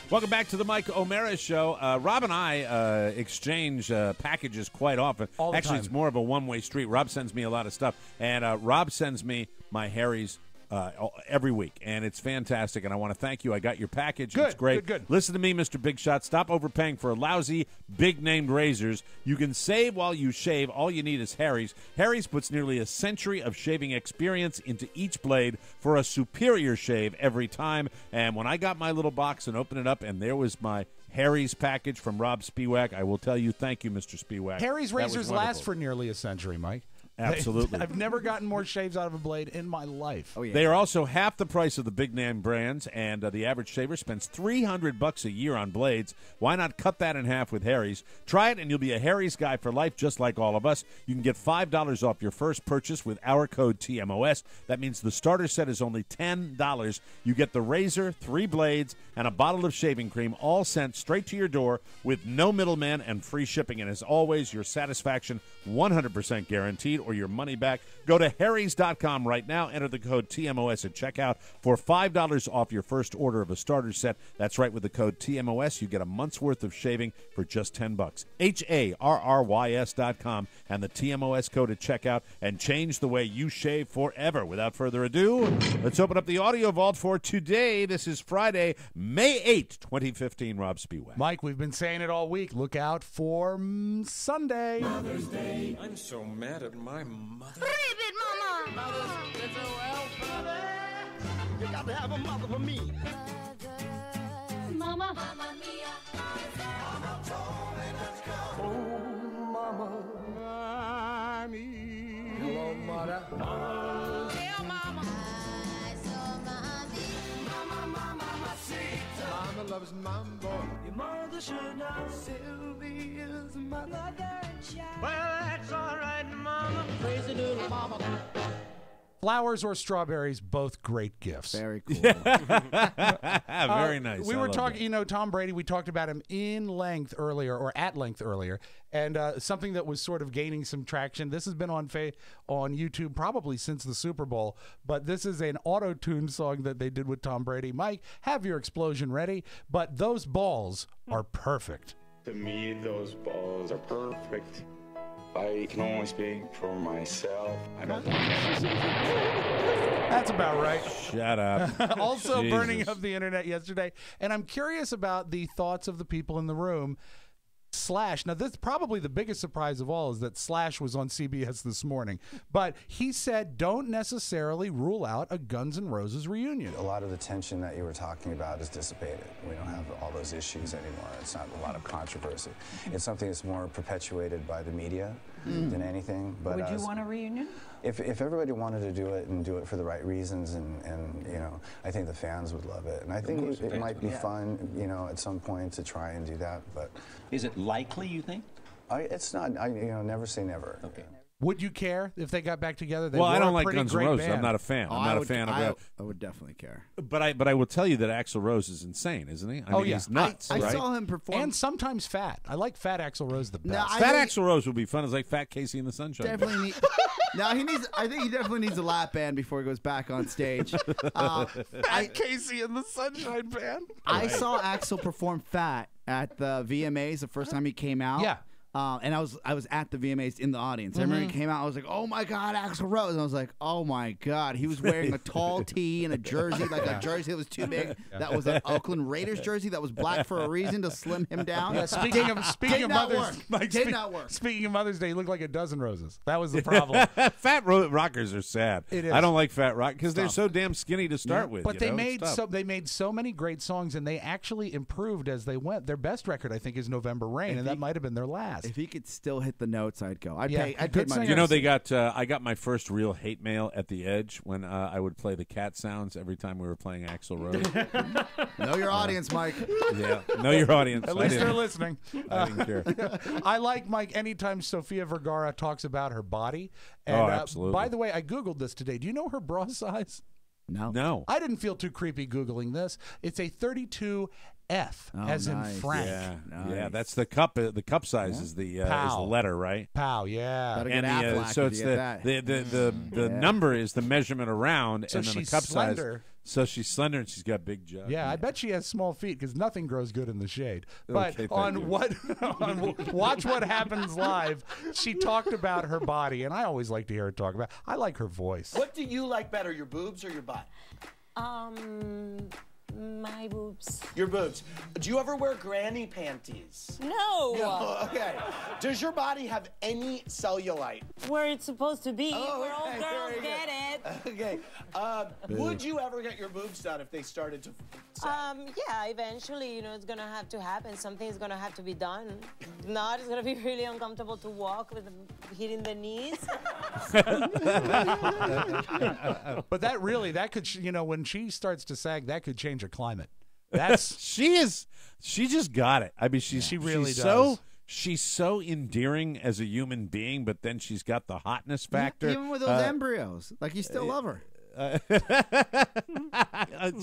Welcome back to the Mike O'Mara Show. Rob and I exchange packages quite often. All the Actually, time. it's more of a one-way street. Rob sends me a lot of stuff, and Rob sends me my Harry's every week, and it's fantastic, and I want to thank you. I got your package. Good, It's great. good. Listen to me, Mr. Big Shot. Stop overpaying for lousy, big-named razors. You can save while you shave. All you need is Harry's. Harry's puts nearly a century of shaving experience into each blade for a superior shave every time, and when I got my little box and opened it up, and there was my Harry's package from Rob Spiewak, I will tell you, thank you, Mr. Spiewak. Harry's That was razors wonderful. last for nearly a century, Mike. Absolutely. I've never gotten more shaves out of a blade in my life. Oh, yeah. They are also half the price of the big name brands, and the average shaver spends $300 a year on blades. Why not cut that in half with Harry's? Try it, and you'll be a Harry's guy for life, just like all of us. You can get $5 off your first purchase with our code TMOS. That means the starter set is only $10. You get the razor, 3 blades, and a bottle of shaving cream, all sent straight to your door with no middleman and free shipping. And as always, your satisfaction 100% guaranteed, or your money back. Go to harrys.com right now. Enter the code TMOS at checkout for $5 off your first order of a starter set. That's right, with the code TMOS, you get a month's worth of shaving for just $10. HARRYS.com and the TMOS code at checkout, and change the way you shave forever. Without further ado, let's open up the audio vault for today. This is Friday, May 8, 2015. Rob Spiewak. Mike, we've been saying it all week. Look out for Sunday. Mother's Day. I'm so mad at my mother. Ribbit, Mama! You got to have a mother for me. Mama. Mama mia. Oh, mama. I need. Hello, mother. Mama. Tell Mama. Mama loves mambo. Your mother should know Sylvia's mother. Well, that's all right, mama. Crazy little mama. Flowers or strawberries, both great gifts. Very cool. Very nice. We I were love talking, that. you know, Tom Brady, we talked about him at length earlier, and something that was sort of gaining some traction. This has been on YouTube probably since the Super Bowl, but this is an auto-tune song that they did with Tom Brady. Mike, have your explosion ready, but those balls are perfect. To me, those balls are perfect. I can only speak for myself. I don't want That's about right. Shut up. Also Jesus. burning up the internet yesterday. And I'm curious about the thoughts of the people in the room. Slash. Now, this is probably the biggest surprise of all, is that Slash was on CBS this morning. But he said, don't necessarily rule out a Guns N' Roses reunion. A lot of the tension that you were talking about is dissipated. We don't have all those issues anymore. It's not a lot of controversy. It's something that's more perpetuated by the media than anything. But would you want a reunion? If everybody wanted to do it and do it for the right reasons, and you know, I think the fans would love it. And I think it might be fun, you know, at some point to try and do that. But is it likely, you think? It's not. You know, never say never. Okay. Would you care if they got back together? Well, I don't like Guns N' Roses. I'm not a fan. Oh, I'm not a fan of that. I would definitely care. But I will tell you that Axl Rose is insane, isn't he? I mean, he's nuts. I right? saw him perform. And sometimes fat. I like fat Axl Rose the best. Fat Axl Rose would be fun. It's like Fat Casey in the Sunshine. Definitely need. No, he needs. I think he definitely needs a lap band before he goes back on stage. Fat Casey in the Sunshine Band. I saw Axl perform Fat at the VMAs the first time he came out. Yeah. And I was at the VMAs in the audience. I remember he came out. I was like, "Oh my God, Axl Rose!" And I was like, "Oh my God!" He was wearing a tall tee and a jersey, like a jersey that was too big. That was an Oakland Raiders jersey that was black for a reason to slim him down. Yeah, speaking of Mother's Day, did not work. Speaking of Mother's Day, he looked like a dozen roses. That was the problem. Fat rockers are sad. It is. I don't like fat rock because they're so damn skinny to start with. But they made so many great songs, and they actually improved as they went. Their best record, I think, is November Rain, and that might have been their last. If he could still hit the notes, I'd go. I'd pay good money. You know, they got. I got my first real hate mail at the Edge when I would play the cat sounds every time we were playing Axl Rose. Know your audience, Mike. Yeah, know your audience. At least they're listening. I didn't care. I like, Mike, anytime Sofia Vergara talks about her body. And, absolutely. By the way, I Googled this today. Do you know her bra size? No. I didn't feel too creepy Googling this. It's a 32F, as in Frank. Yeah, Nice. yeah. That's the cup. The cup size is the letter, right? Pow, yeah. Gotta get Affleck so if it's you get that. the number is the measurement around, So and then the she's cup slender. size. So she's slender and she's got big jugs. Yeah, I bet she has small feet because nothing grows good in the shade. But Okay, on thank Watch What Happens Live, she talked about her body, and I always like to hear her talk about. I like her voice. What do you like better, your boobs or your butt? My boobs. Your boobs. Do you ever wear granny panties? No. No. Okay. Does your body have any cellulite? Where it's supposed to be. Oh, Where all okay, girls very get good. it. Okay. Would you ever get your boobs done if they started to Yeah, eventually, it's gonna have to happen. Something's gonna have to be done. Not, it's gonna be really uncomfortable to walk with hitting the knees. But that could, when she starts to sag, that could change a climate. That's she just got it. I mean, she really she's does. She's so endearing as a human being, but then she's got the hotness factor. Even with those embryos, like you still love her.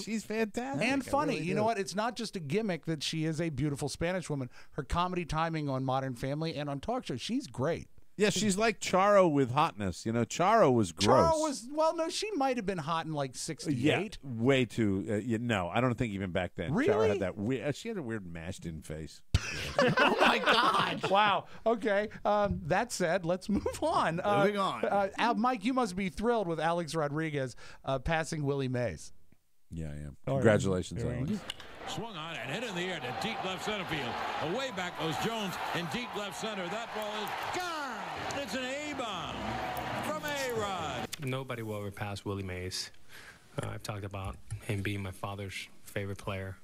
She's fantastic and funny. Really you know what? It's not just a gimmick that she is a beautiful Spanish woman. Her comedy timing on Modern Family and on talk shows, she's great. Yeah, she's like Charo with hotness. Charo was gross. Charo was, she might have been hot in like 68. Yeah, way too. No, I don't think even back then. Really? Charo had that weird. She had a weird mashed-in face. Oh my God! Wow. Okay. That said, let's move on. Moving on. Mike, you must be thrilled with Alex Rodriguez passing Willie Mays. Yeah, I am. All right. Congratulations, Here we Alex. Swung on and hit in the air to deep left center field. Away back goes Jones in deep left center. That ball is gone. It's an A-bomb from A-Rod. Nobody will ever pass Willie Mays. I've talked about him being my father's favorite player.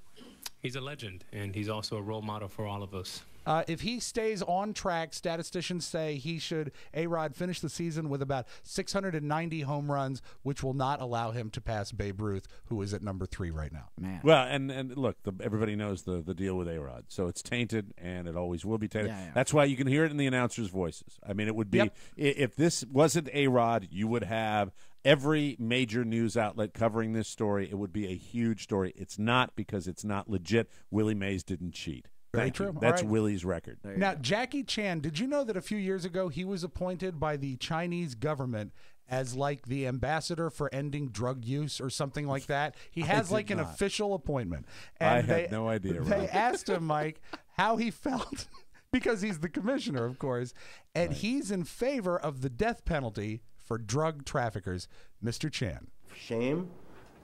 He's a legend, and he's also a role model for all of us. If he stays on track, statisticians say he should, A-Rod, finish the season with about 690 home runs, which will not allow him to pass Babe Ruth, who is at number 3 right now. Man. Well, and look, everybody knows the deal with A-Rod. So it's tainted, and it always will be tainted. Yeah. That's why you can hear it in the announcers' voices. I mean, it would be, if this wasn't A-Rod, you would have every major news outlet covering this story. It would be a huge story. It's not, because it's not legit. Willie Mays didn't cheat. Very true. That's All right. Willie's record. Now, Jackie Chan, did you know that a few years ago he was appointed by the Chinese government as like the ambassador for ending drug use or something like that? He has like an official appointment. And I had no idea. They asked him, Mike, how he felt because he's the commissioner, of course, and he's in favor of the death penalty for drug traffickers. Mr. Chan. Shame,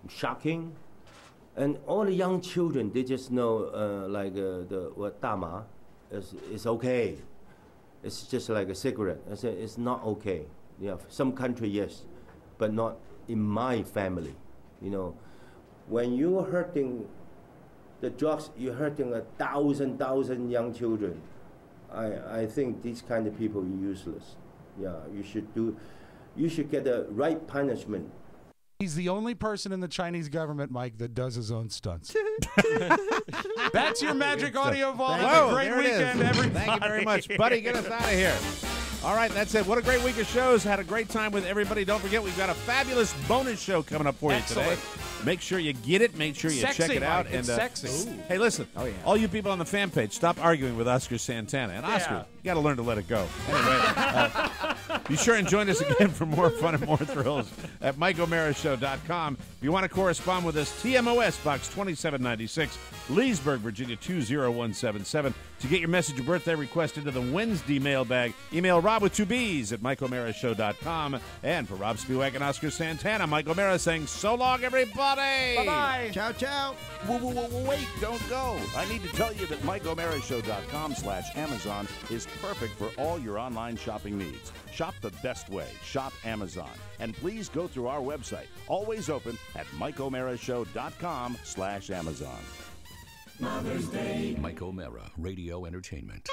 shocking. And all the young children, they just know, what dama is okay. It's just like a cigarette. I said it's not okay. Yeah, some country yes, but not in my family. When you're hurting the drugs, you're hurting 1,000 young children. I think these kind of people are useless. Yeah, you should get the right punishment. He's the only person in the Chinese government, Mike, that does his own stunts. That's your magic audio vault. Have a great weekend, everybody. Thank you very much, buddy. Get us out of here. All right, that's it. What a great week of shows. Had a great time with everybody. Don't forget, we've got a fabulous bonus show coming up for you today. Make sure you get it. Make sure you check it out. It's sexy. Hey, listen. Oh, yeah. All you people on the fan page, stop arguing with Oscar Santana. And Oscar, you got to learn to let it go. Anyway, be sure and join us again for more fun and more thrills at MikeO'MaraShow.com. If you want to correspond with us, TMOS Box 2796, Leesburg, Virginia 20177. To get your message or birthday request into the Wednesday mailbag, email Rob with 2 B's at MikeO'MaraShow.com. And for Rob Spiewak and Oscar Santana, Mike O'Mara saying so long, everybody. Bye-bye. Ciao, ciao. Wait, don't go. I need to tell you that MikeO'MaraShow.com/Amazon is perfect for all your online shopping needs. Shop the best way. Shop Amazon. And please go through our website, always open at MikeO'MaraShow.com/Amazon. Mother's Day. Mike O'Mara, Radio Entertainment.